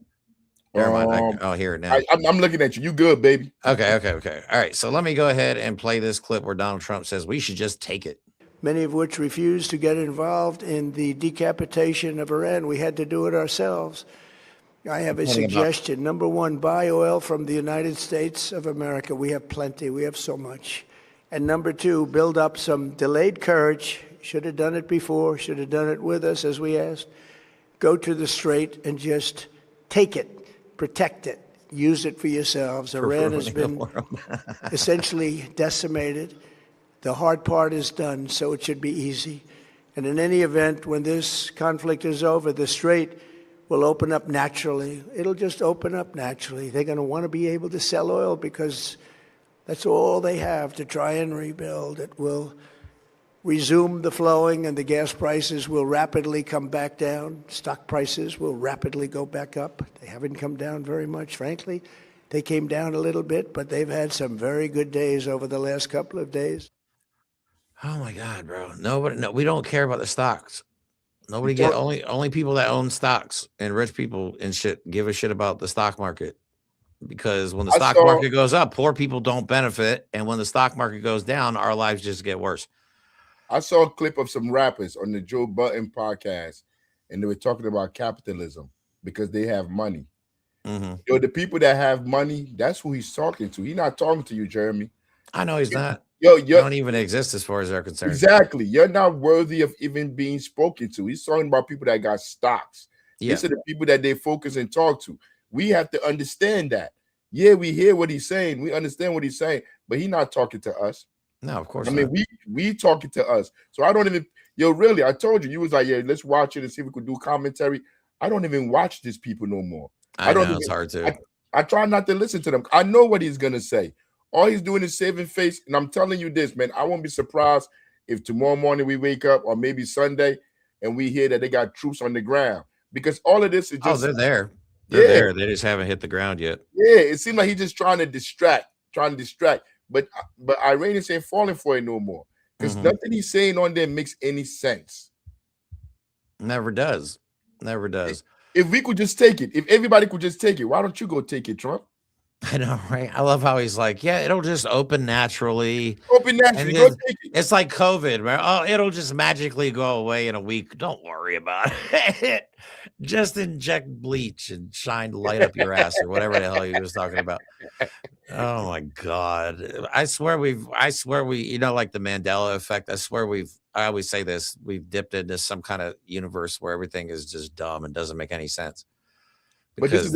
Never mind. I'll hear it now. I'm looking at you. You good, baby? Okay. All right. So let me go ahead and play this clip where Donald Trump says we should just take it. Many of which refused to get involved in the decapitation of Iran. We had to do it ourselves. I have a suggestion. Number one, buy oil from the United States of America. We have plenty. We have so much. And number two, build up some delayed courage. Should have done it before. Should have done it with us, as we asked. Go to the Strait and just take it, protect it, use it for yourselves. Iran has been essentially decimated. The hard part is done, so it should be easy. And in any event, when this conflict is over, the Strait will open up naturally. It'll just open up naturally. They're going to want to be able to sell oil because that's all they have to try and rebuild. It will resume the flowing, and the gas prices will rapidly come back down. Stock prices will rapidly go back up. They haven't come down very much, frankly. They came down a little bit, but they've had some very good days over the last couple of days. Oh my God, bro! No, we don't care about the stocks. Nobody only people that own stocks and rich people and shit give a shit about the stock market, because when the stock market goes up, poor people don't benefit, and when the stock market goes down, our lives just get worse. I saw a clip of some rappers on the Joe Budden podcast, and they were talking about capitalism because they have money. Yo, the people that have money, that's who he's talking to. He's not talking to you, Jeremy. I know he's not. Yo, you don't even exist as far as they're concerned. Exactly. You're not worthy of even being spoken to. He's talking about people that got stocks. Yeah. These are the people that they focus and talk to. We have to understand that. Yeah, we hear what he's saying. We understand what he's saying, but he's not talking to us. No, of course not. I mean, we talking to us. So I don't even, really, I told you, you was like, yeah, let's watch it and see if we could do commentary. I don't even watch these people no more. I don't know, it's hard to. I try not to listen to them. I know what he's going to say. All he's doing is saving face. And I'm telling you this, man, I won't be surprised if tomorrow morning we wake up, or maybe Sunday, and we hear that they got troops on the ground. Because all of this is just... they're there. They're there. They just haven't hit the ground yet. Yeah, it seems like he's just trying to distract. But Iranians ain't falling for it no more. Because nothing he's saying on there makes any sense. Never does. If we could just take it, if everybody could just take it, why don't you go take it, Trump? I know, right? I love how he's like, yeah, it'll just open naturally. Go take it. It's like COVID, right? Oh, it'll just magically go away in a week. Don't worry about it. Just inject bleach and light up your ass, or whatever the hell he was talking about. Oh my God. I swear we, like the Mandela effect. I always say this, we've dipped into some kind of universe where everything is just dumb and doesn't make any sense. Because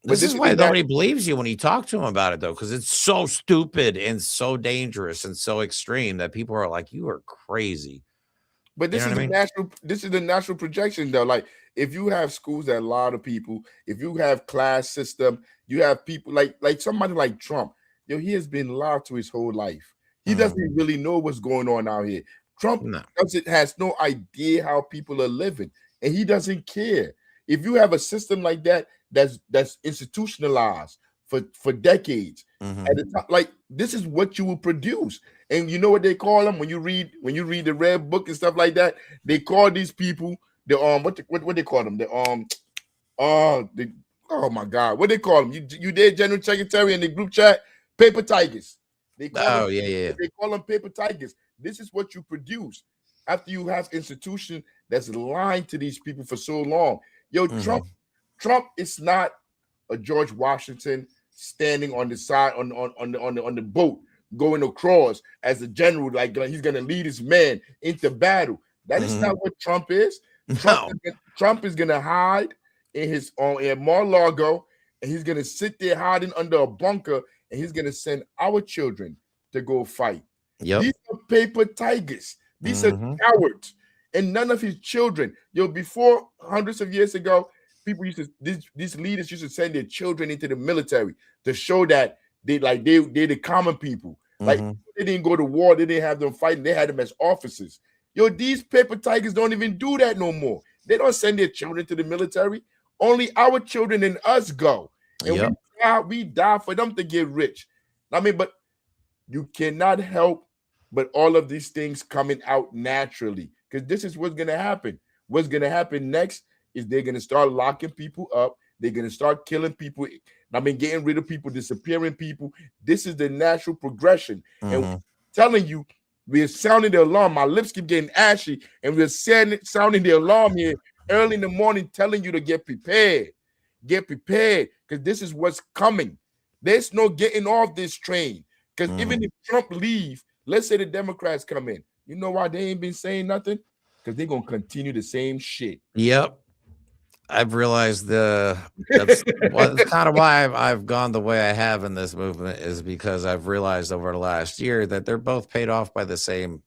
this is why nobody believes you when you talk to them about it, though, because it's so stupid and so dangerous and so extreme that people are like, you are crazy. But this is the natural projection, though. Like, if you have schools that a lot of people, if you have class system, you have people like somebody like Trump. He has been lied to his whole life. He doesn't really know what's going on out here. Trump has no idea how people are living, and he doesn't care. If you have a system like that, that's institutionalized for decades. At the top, like, this is what you will produce. And you know what they call them when you read the Red Book and stuff like that? They call these people the what they call them? Oh my God, what they call them? You did, General Secretary, in the group chat? Paper tigers. They call They call them paper tigers. This is what you produce after you have institution that's lying to these people for so long. Yo, Trump is not a George Washington standing on the side on the boat going across as a general, like he's gonna lead his men into battle. That is not what Trump is. Trump is gonna hide. in his in Mar-a-Lago, and he's gonna sit there hiding under a bunker, and he's gonna send our children to go fight. Yep. These are paper tigers. These are cowards, and none of his children. Before hundreds of years ago, people used to these leaders used to send their children into the military to show that they're the common people. Like they didn't go to war, they didn't have them fighting, they had them as officers. These paper tigers don't even do that no more. They don't send their children to the military. Only our children and us go. And we die for them to get rich. I mean, but you cannot help but all of these things coming out naturally, because this is what's going to happen. What's going to happen next is they're going to start locking people up. They're going to start killing people. I mean, getting rid of people, disappearing people. This is the natural progression. And I'm telling you, we're sounding the alarm. My lips keep getting ashy, and we're sounding the alarm here early in the morning, telling you to get prepared. Get prepared, because this is what's coming. There's no getting off this train, because even if Trump leave, let's say the Democrats come in, you know why they ain't been saying nothing? Because they're going to continue the same shit. Yep. I've realized that's kind of why I've gone the way I have in this movement, is because I've realized over the last year that they're both paid off by the same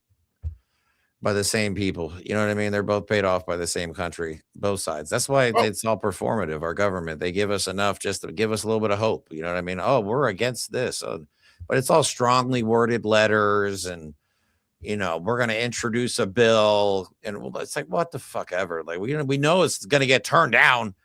people. You know what I mean? They're both paid off by the same country, both sides. That's why it's all performative. Our government, they give us enough just to give us a little bit of hope. You know what I mean? Oh, we're against this. But it's all strongly worded letters, and we're going to introduce a bill, and it's like, what the fuck ever. Like, we know it's going to get turned down.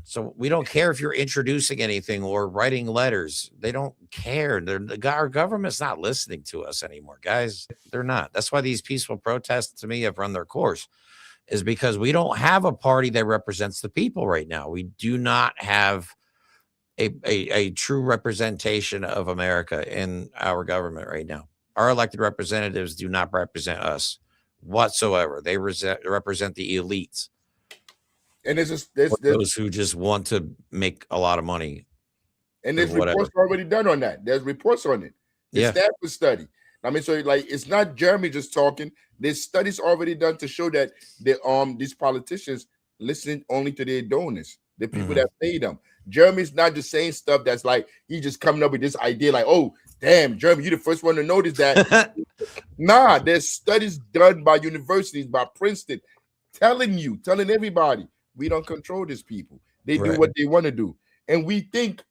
So we don't care if you're introducing anything or writing letters. They don't care. Our government's not listening to us anymore, guys. They're not. That's why these peaceful protests, to me, have run their course, is because we don't have a party that represents the people right now. We do not have a true representation of America in our government right now. Our elected representatives do not represent us whatsoever. They represent the elites. And there's those who just want to make a lot of money. And there's reports already done on that. There's reports on it. The Stanford study. I mean, so like, it's not Jeremy just talking. There's studies already done to show that these politicians listen only to their donors, the people that pay them. Jeremy's not just saying stuff that's like he's just coming up with this idea like, oh, damn, Jeremy, you're the first one to notice that. Nah, there's studies done by universities, by Princeton, telling everybody, we don't control these people. They do what they want to do. And we think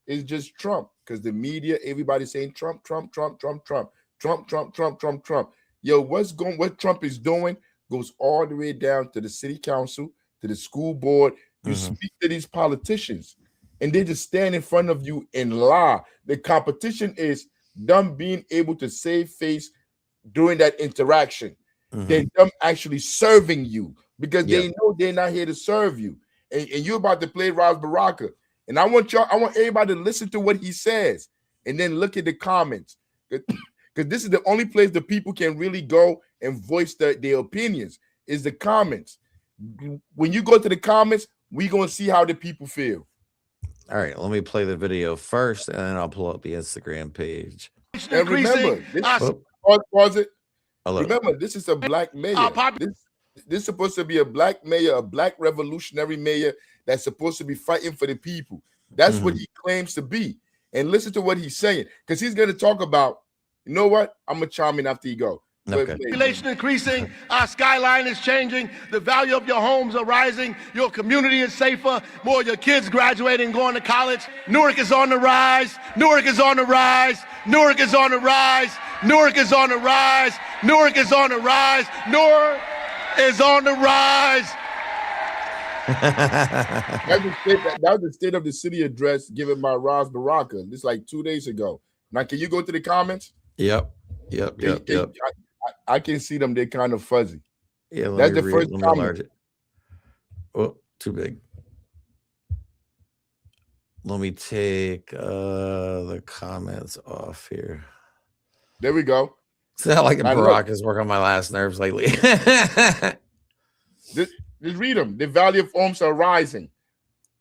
it's just Trump, because the media, everybody's saying Trump, Trump, Trump, Trump, Trump, Trump, Trump, Trump, Trump, Trump. Yo, what Trump is doing goes all the way down to the city council, to the school board. You speak to these politicians, and they just stand in front of you and lie. The competition is them being able to save face during that interaction, than them actually serving you, because they know they're not here to serve you. And you're about to play Ras Baraka. And I want everybody to listen to what he says, and then look at the comments, because this is the only place the people can really go and voice their opinions, is the comments. When you go to the comments, we're going to see how the people feel. All right, let me play the video first, and then I'll pull up the Instagram page. And remember, pause it. Remember, this is a black mayor. This is supposed to be a black mayor, a black revolutionary mayor that's supposed to be fighting for the people. That's what he claims to be. And listen to what he's saying, because he's going to talk about, you know what? I'm going to chime in after you go. Population increasing, our skyline is changing, the value of your homes are rising, your community is safer, more of your kids graduating, going to college. Newark is on the rise, Newark is on the rise, Newark is on the rise, Newark is on the rise, Newark is on the rise, Newark is on the rise. That was the State of the City address given by Ras Baraka. This like 2 days ago. Now, can you go to the comments? Yep. I can see them. They're kind of fuzzy. Yeah, that's the first comment. Oh, too big. Let me take the comments off here. There we go. It's not like Barack is working on my last nerves lately. Just read them. The value of homes are rising.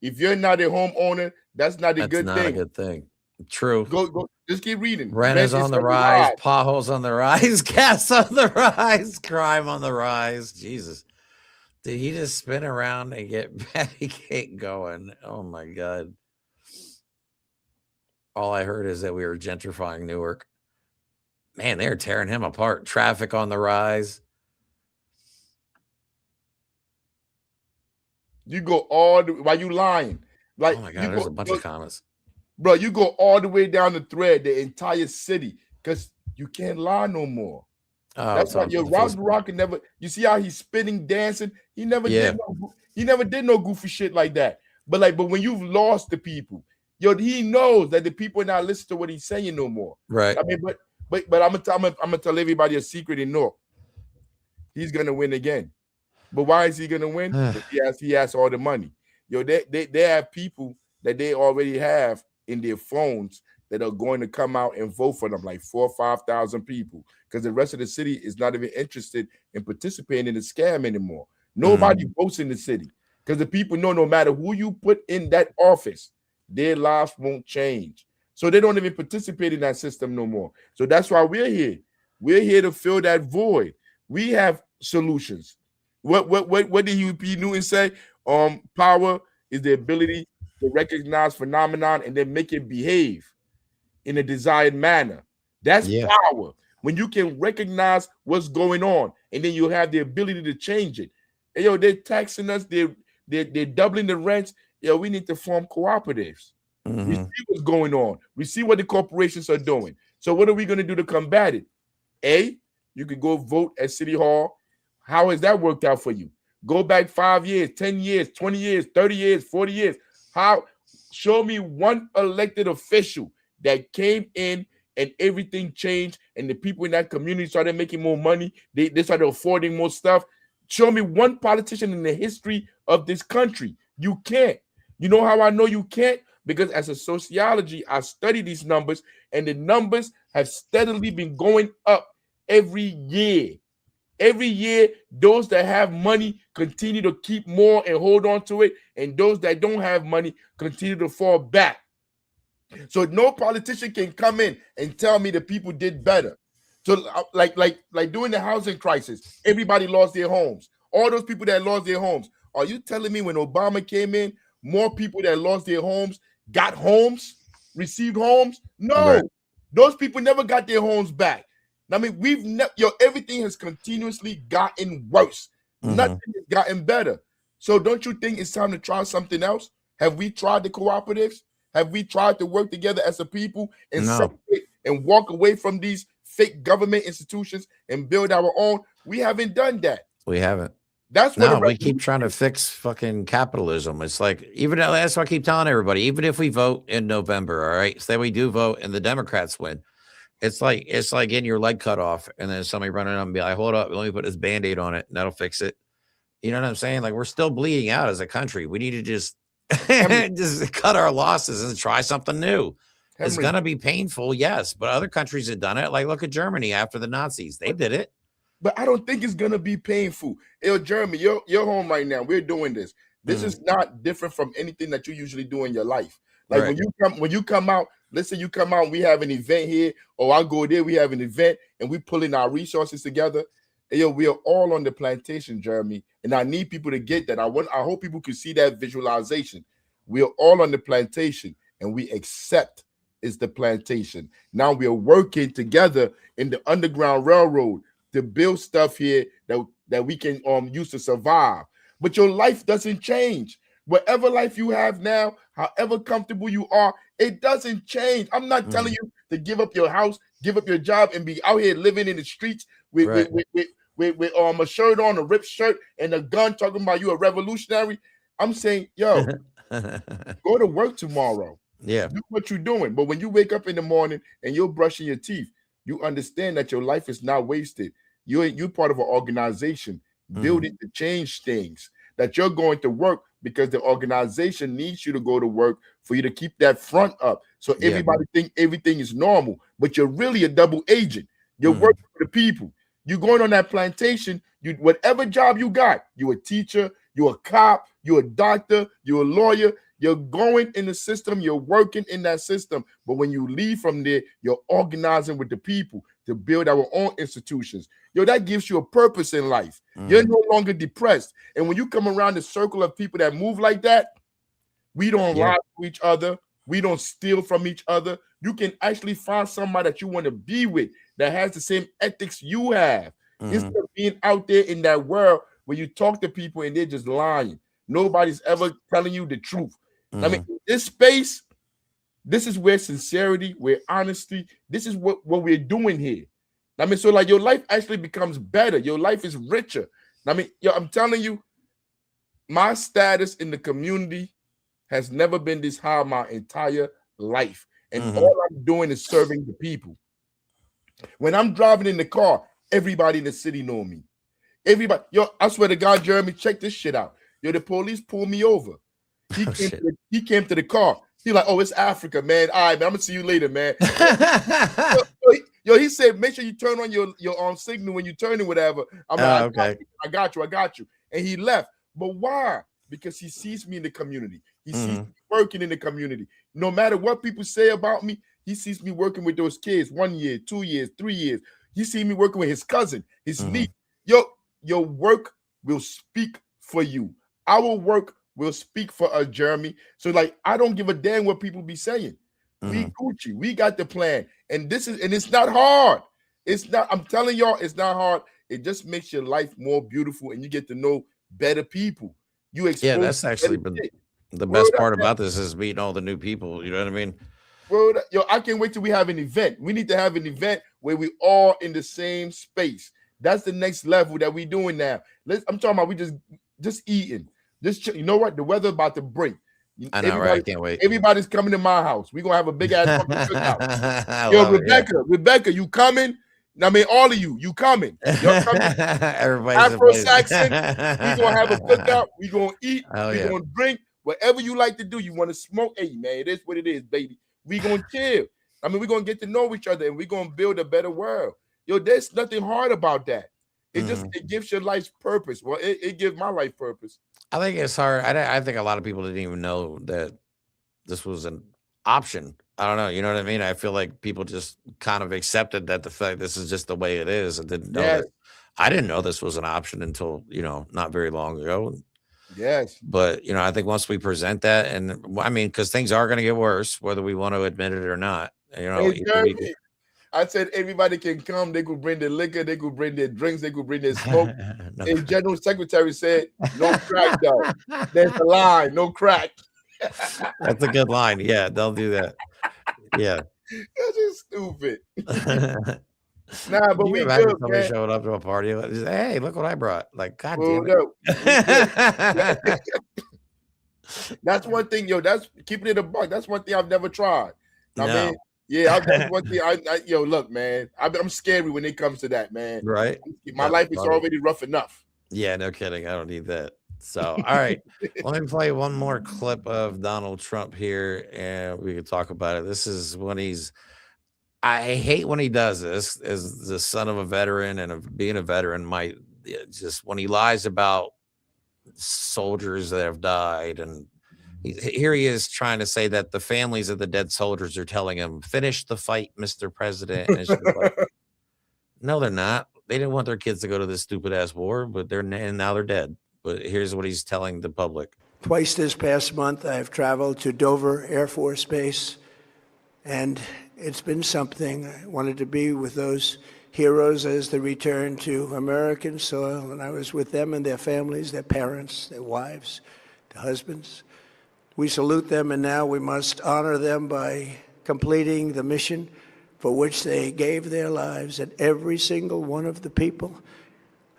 If you're not a homeowner, that's not a good thing. That's not a good thing. True. Go. Just keep reading. Rent is on the rise. Potholes on the rise. Gas on the rise. Crime on the rise. Jesus. Did he just spin around and get Patty Cake going? Oh my God. All I heard is that we were gentrifying Newark. Man, they're tearing him apart. Traffic on the rise. You go all the why you lying? Like, oh my God, there's a bunch of comments. Bro, you go all the way down the thread, the entire city, because you can't lie no more. Oh, that's why your Rock never. You see how he's spinning, dancing. He never did. He never did no goofy shit like that. But when you've lost the people, he knows that the people are not listening to what he's saying no more. Right. I mean, but I'm gonna tell everybody a secret in North. He's gonna win again. But why is he gonna win? he has all the money. They have people that they already have in their phones that are going to come out and vote for them, like 4,000 or 5,000 people, because the rest of the city is not even interested in participating in the scam anymore. Nobody votes in the city because the people know no matter who you put in that office, their lives won't change. So they don't even participate in that system no more. So that's why we're here. We're here to fill that void. We have solutions. What did Huey Newton say? Power is the ability to recognize phenomenon and then make it behave in a desired manner. That's power. When you can recognize what's going on and then you have the ability to change it. Hey, they're taxing us. They're doubling the rents. We need to form cooperatives. We see what's going on. We see what the corporations are doing. So what are we going to do to combat it? You could go vote at City Hall. How has that worked out for you? Go back 5 years, 10 years, 20 years, 30 years, 40 years. Show me one elected official that came in and everything changed and the people in that community started making more money. They started affording more stuff. Show me one politician in the history of this country. You can't. You know how I know you can't? Because as a sociology, I study these numbers and the numbers have steadily been going up every year. Every year, those that have money continue to keep more and hold on to it, and those that don't have money continue to fall back. So no politician can come in and tell me the people did better. So like during the housing crisis, everybody lost their homes. All those people that lost their homes. Are you telling me when Obama came in, more people that lost their homes got homes, received homes? No, right. Those people never got their homes back. I mean, everything has continuously gotten worse. Nothing has gotten better. So don't you think it's time to try something else? Have we tried the cooperatives? Have we tried to work together as a people and separate and walk away from these fake government institutions and build our own? We haven't done that. We haven't. That's what we keep trying to fix fucking capitalism. It's like, that's what I keep telling everybody. Even if we vote in November, all right, say we do vote and the Democrats win. It's like getting your leg cut off and then somebody running up and be like, hold up, let me put this Band-Aid on it and that'll fix it. You know what I'm saying? Like, we're still bleeding out as a country. We need to just just cut our losses and try something new. It's going to be painful, yes, but other countries have done it. Like, look at Germany after the Nazis. They did it. But I don't think it's going to be painful. Jeremy, you're home right now. We're doing this. This is not different from anything that you usually do in your life. Like when you come out, let's say you come out, we have an event here, or I go there, we have an event, and we pulling our resources together. And we are all on the plantation, Jeremy. And I need people to get that. I hope people can see that visualization. We are all on the plantation, and we accept it's the plantation. Now we are working together in the Underground Railroad to build stuff here that we can use to survive. But your life doesn't change. Whatever life you have now, however comfortable you are, it doesn't change. I'm not telling you to give up your house, give up your job, and be out here living in the streets with a shirt on, a ripped shirt, and a gun talking about you a revolutionary. I'm saying, go to work tomorrow. Yeah. Do what you're doing. But when you wake up in the morning and you're brushing your teeth, you understand that your life is not wasted. You're part of an organization building to change things, that you're going to work because the organization needs you to go to work for you to keep that front up. So everybody think everything is normal, but you're really a double agent. You're working for the people. You're going on that plantation. Whatever job you got, you're a teacher, you're a cop, you're a doctor, you're a lawyer. You're going in the system, you're working in that system. But when you leave from there, you're organizing with the people to build our own institutions. Yo, that gives you a purpose in life. You're no longer depressed. And when you come around the circle of people that move like that, we don't lie to each other. We don't steal from each other. You can actually find somebody that you want to be with that has the same ethics you have. Instead of being out there in that world where you talk to people and they're just lying. Nobody's ever telling you the truth. I mean, in this space, this is where sincerity, where honesty, this is what we're doing here. I mean, so like your life actually becomes better. Your life is richer. I mean, yo, I'm telling you, my status in the community has never been this high my entire life. And all I'm doing is serving the people. When I'm driving in the car, everybody in the city know me. Everybody, yo, I swear to God, Jeremy, check this shit out. Yo, the police pulled me over. He came to the car. He like, oh, it's Africa, man. All right, man, I'm gonna see you later, man. Yo, he said, make sure you turn on your signal when you turn and whatever. I'm like, okay. I got you. And he left. But why? Because he sees me in the community. He sees me working in the community. No matter what people say about me, he sees me working with those kids 1 year, 2 years, 3 years. He sees me working with his cousin, his niece. Yo, your work will speak for you. Our work will speak for us, Jeremy. So, like, I don't give a damn what people be saying. We Gucci. We got the plan. And it's not hard. It's not, I'm telling y'all, it's not hard. It just makes your life more beautiful and you get to know better people. That's actually been the best part about this is meeting all the new people. You know what I mean? Bro, yo, I can't wait till we have an event. We need to have an event where we all in the same space. That's the next level that we doing now. I'm talking about we just eating. You know what? The weather about to break. I know, right? I can't wait. Everybody's coming to my house. We're gonna have a big ass cookout. Yo, Rebecca, you coming? I mean, all of you coming. You're coming. Everybody's Afro-Saxon. We're gonna have a cookout. We're gonna eat. We're gonna drink. Whatever you like to do, you want to smoke. Hey, man, it is what it is, baby. We're gonna chill. I mean, we're gonna get to know each other and we're gonna build a better world. Yo, there's nothing hard about that. It gives your life purpose. Well, it gives my life purpose. I think it's hard. I think a lot of people didn't even know that this was an option. I don't know. You know what I mean? I feel like people just kind of accepted that the fact this is just the way it is. And didn't know that. I didn't know this was an option until, not very long ago. Yes. But, I think once we present that, and I mean, because things are going to get worse, whether we want to admit it or not. I said everybody can come. They could bring their liquor. They could bring their drinks. They could bring their smoke. And General Secretary said, no crack, though. There's a line, no crack. That's a good line. Yeah, they'll do that. Yeah. That's just stupid. Nah, but we good, somebody man. showing up to a party. Like, hey, look what I brought. Like, God damn it. That's one thing, yo. That's keeping it a buck. That's one thing I've never tried. No. I mean, that's one thing. Yo, look, man. I'm scary when it comes to that, man. Right. My life is already rough enough. Yeah, no kidding. I don't need that. So, all right. Let me play one more clip of Donald Trump here, and we can talk about it. This is when I hate when he does this as the son of a veteran and being a veteran might just when he lies about soldiers that have died. And here he is trying to say that the families of the dead soldiers are telling him, finish the fight, Mr. President. And it's like, no, they're not. They didn't want their kids to go to this stupid ass war, but now they're dead. But here's what he's telling the public. Twice this past month, I've traveled to Dover Air Force Base, and it's been something. I wanted to be with those heroes as they return to American soil, and I was with them and their families, their parents, their wives, their husbands. We salute them, and now we must honor them by completing the mission for which they gave their lives. And every single one of the people,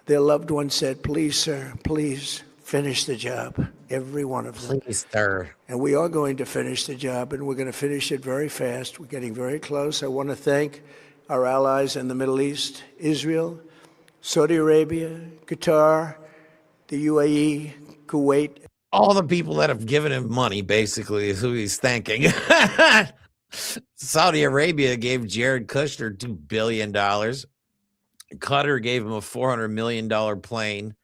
their loved ones said, please, sir, please finish the job. Every one of them. Please, sir. And we are going to finish the job, and we're going to finish it very fast. We're getting very close. I want to thank our allies in the Middle East, Israel, Saudi Arabia, Qatar, the UAE, Kuwait. All the people that have given him money, basically, is who he's thanking. Saudi Arabia gave Jared Kushner $2 billion. Qatar gave him a $400 million plane.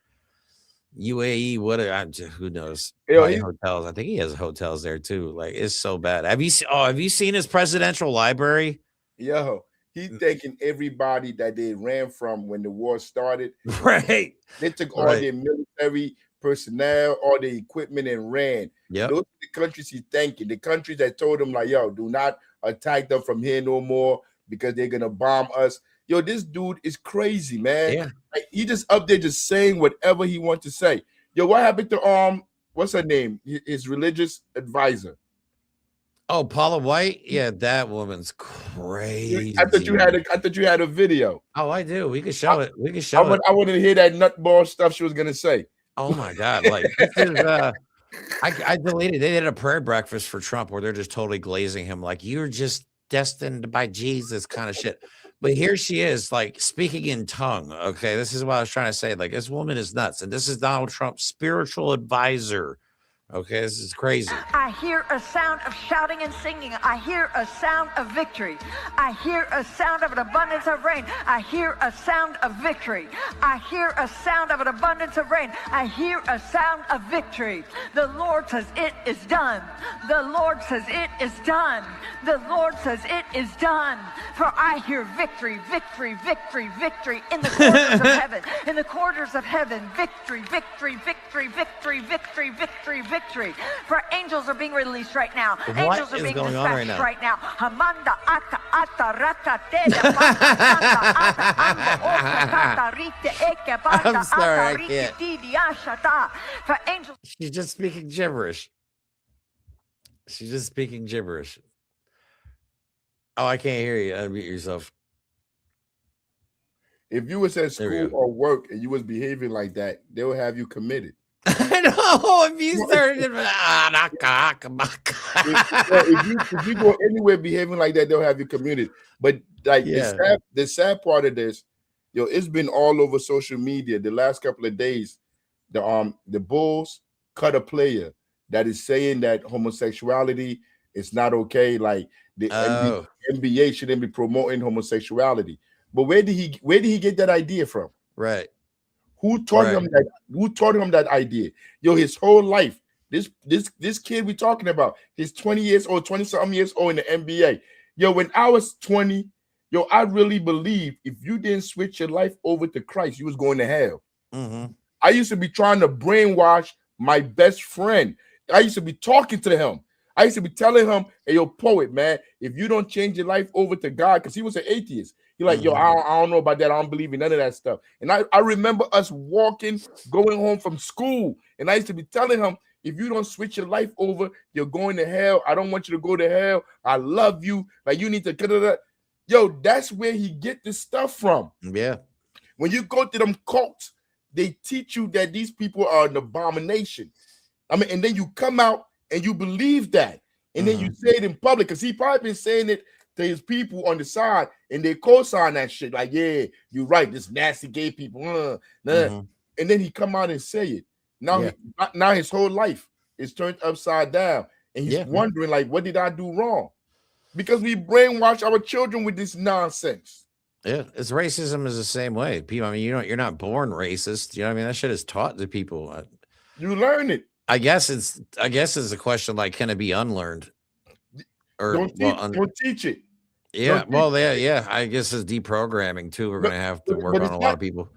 UAE, who knows? Yo, Probably hotels. I think he has hotels there too. Like, it's so bad. Have you seen his presidential library? He taking everybody that they ran from when the war started. Right. They took all their military personnel, all the equipment, and ran. Yeah. Those are the countries he's thanking. The countries that told him, like, yo, do not attack them from here no more because they're gonna bomb us. Yo, this dude is crazy, man. Yeah. Like, he just up there just saying whatever he wants to say. Yo, what happened to what's her name? His religious advisor. Oh, Paula White? Yeah, that woman's crazy. I thought you had a video. Oh, I do. We could show it. We could show it. I wanted to hear that nutball stuff she was gonna say. Oh my God. Like, this is I deleted. They did a prayer breakfast for Trump where they're just totally glazing him like, you're just destined by Jesus kind of shit. But here she is, like, speaking in tongue. Okay, this is what I was trying to say. Like, this woman is nuts, and this is Donald Trump's spiritual advisor. Okay, this is crazy. I hear a sound of shouting and singing. I hear a sound of victory. I hear a sound of an abundance of rain. I hear a sound of victory. I hear a sound of an abundance of rain. I hear a sound of victory. The Lord says it is done. The Lord says it is done. The Lord says it is done. For I hear victory, victory, victory, victory in the corridors of heaven. In the corridors of heaven, victory, victory, victory, victory, victory, victory, victory. For angels are being released right now. What Angels are is being going dispatched on right now? right now. Hamanda ata ata rata te de pata santa ata ando oka kata rite eke banda I'm sorry, I ata rite can't. di di ashata. For angels. She's just speaking gibberish. She's just speaking gibberish. Oh, I can't hear you. Unmute yourself. If you was at There we school go. or work and you was behaving like that, they will have you committed. I know. If you started, if you go anywhere behaving like that, they'll have you committed. But like Yeah. the sad part of this, it's been all over social media the last couple of days. The Bulls cut a player that is saying that homosexuality is not okay. Like the NBA shouldn't be promoting homosexuality. But where did he get that idea from? Right. Who taught him that? Who taught him that idea? Yo, his whole life. This kid we talking about, he's 20 years old, 20-something years old in the NBA. Yo, when I was 20, I really believe if you didn't switch your life over to Christ, you was going to hell. Mm-hmm. I used to be trying to brainwash my best friend. I used to be talking to him. I used to be telling him, hey, yo, poet, man, if you don't change your life over to God, because he was an atheist. He's like, yo, I don't know about that. I don't believe in none of that stuff. And I remember us walking, going home from school. And I used to be telling him, if you don't switch your life over, you're going to hell. I don't want you to go to hell. I love you. Like, you need to cut it. Yo, that's where he get this stuff from. Yeah. When you go to them cults, they teach you that these people are an abomination. I mean, and then you come out and you believe that. And then you say it in public, because he probably been saying it to his people on the side, and they co-sign that shit. Like, yeah, you're right. This nasty gay people. And then he come out and say it. Now, now his whole life is turned upside down. And he's wondering, like, what did I do wrong? Because we brainwash our children with this nonsense. Yeah, it's racism is the same way. People, I mean, you're not born racist. You know what I mean? That shit is taught to people. You learn it. I guess it's a question like, can it be unlearned? Or don't teach it. Yeah, I guess it's deprogramming too. We're gonna have to work on a lot of people.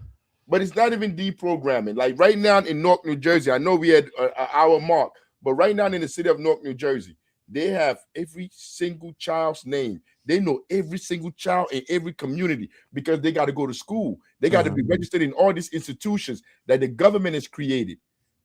But it's not even deprogramming. Like right now in Newark, New Jersey, I know we had an hour mark, but right now in the city of Newark, New Jersey, they have every single child's name. They know every single child in every community because they got to go to school. They got to be registered in all these institutions that the government has created.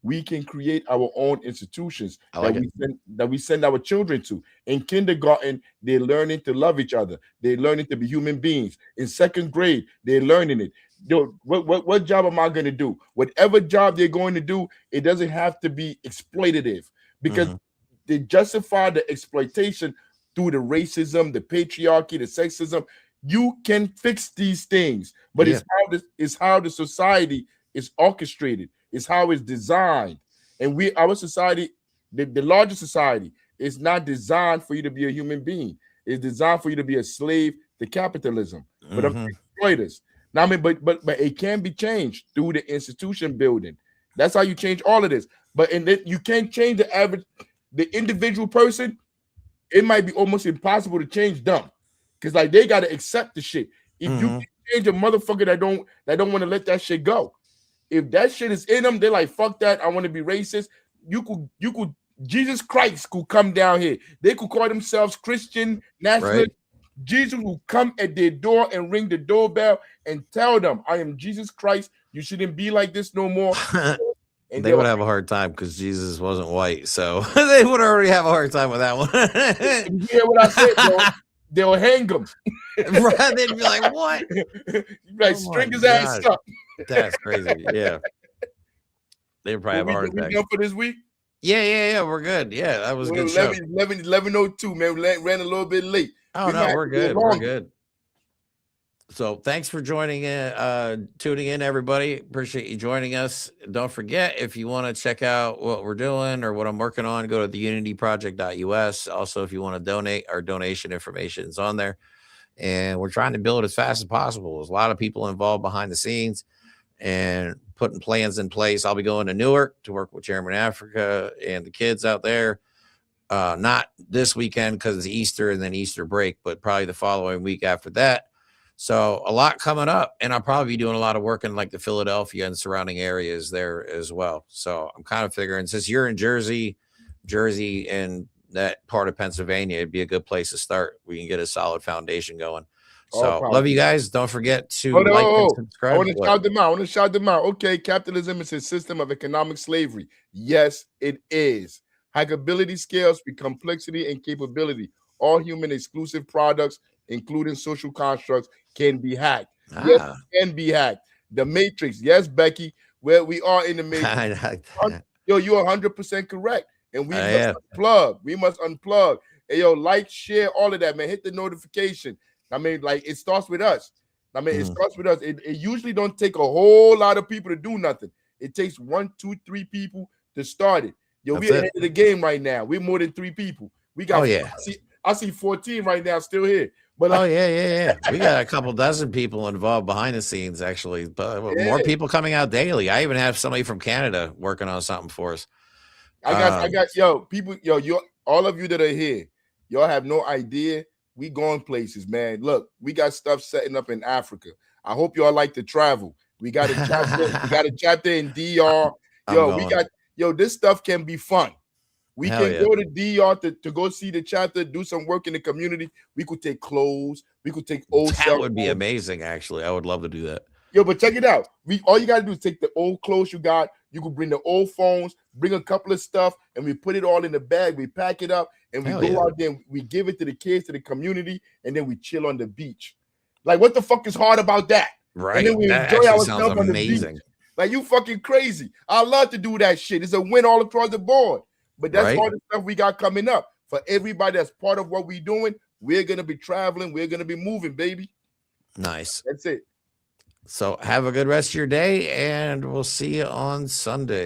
We can create our own institutions that we send our children to. In kindergarten, they're learning to love each other. They're learning to be human beings. In second grade, they're learning it. Yo, what job am I going to do? Whatever job they're going to do, it doesn't have to be exploitative, because they justify the exploitation through the racism, the patriarchy, the sexism. You can fix these things, but it's how the society is orchestrated. It's how it's designed. And our society, the larger society, is not designed for you to be a human being. It's designed for you to be a slave to capitalism, but exploiters. Now, I mean, but it can be changed through the institution building. That's how you change all of this. But and then you can't change the individual person. It might be almost impossible to change them, because like they gotta accept the shit. If you can change a motherfucker that don't want to let that shit go, if that shit is in them, they're like, fuck that, I want to be racist. You could Jesus Christ could come down here. They could call themselves Christian nationalist. Right. Jesus will come at their door and ring the doorbell and tell them, I am Jesus Christ. You shouldn't be like this no more. And they would have a hard time because Jesus wasn't white, so they would already have a hard time with that one. You hear what I said, bro? They'll hang them. Right? They'd be like, "What?" Like, string his ass up. That's crazy. Yeah, they probably have a heart attack. We done for this week? Yeah. We're good. Yeah, that was a good show. 11:02, man. We ran a little bit late. Oh no, we're good. We're good. So thanks for tuning in, everybody. Appreciate you joining us. Don't forget, if you want to check out what we're doing or what I'm working on, go to theunityproject.us. Also, if you want to donate, our donation information is on there. And we're trying to build as fast as possible. There's a lot of people involved behind the scenes and putting plans in place. I'll be going to Newark to work with Jeremy in Africa and the kids out there. Not this weekend because it's Easter and then Easter break, but probably the following week after that. So a lot coming up, and I'll probably be doing a lot of work in like the Philadelphia and surrounding areas there as well. So I'm kind of figuring, since you're in Jersey and that part of Pennsylvania, it'd be a good place to start. We can get a solid foundation going. So love you guys. Don't forget to like and subscribe. I want to shout them out. Okay, capitalism is a system of economic slavery. Yes, it is. Hackability scales with complexity and capability. All human exclusive products, including social constructs, can be hacked. Yes, can be hacked. The Matrix. Yes, Becky, where we are in the Matrix. Yo, you're 100% correct. And we must unplug. We must unplug. Hey, yo, like, share, all of that, man. Hit the notification. I mean, like, it starts with us. I mean, it starts with us. It usually don't take a whole lot of people to do nothing. It takes 1, 2, 3 people to start it. Yo, we're ahead of the game right now. We're more than 3 people. We got. I see 14 right now still here. But we got a couple dozen people involved behind the scenes, actually, but more people coming out daily. I even have somebody from Canada working on something for us. I got people, all of you that are here, y'all have no idea. We going places, man. Look, we got stuff setting up in Africa. I hope y'all like to travel. We got a chapter. We got a chapter in DR. This stuff can be fun. We can go to DR to go see the chapter, do some work in the community. We could take clothes. We could take old stuff. That would be amazing, actually. I would love to do that. Yo, but check it out. All you got to do is take the old clothes you got. You could bring the old phones, bring a couple of stuff, and we put it all in the bag. We pack it up, and we go out there. We give it to the kids, to the community, and then we chill on the beach. Like, what the fuck is hard about that? Right. And then we enjoy ourselves on the beach. Like, you fucking crazy. I love to do that shit. It's a win all across the board. But that's all the stuff we got coming up. For everybody that's part of what we're doing, we're going to be traveling. We're going to be moving, baby. Nice. That's it. So have a good rest of your day, and we'll see you on Sunday.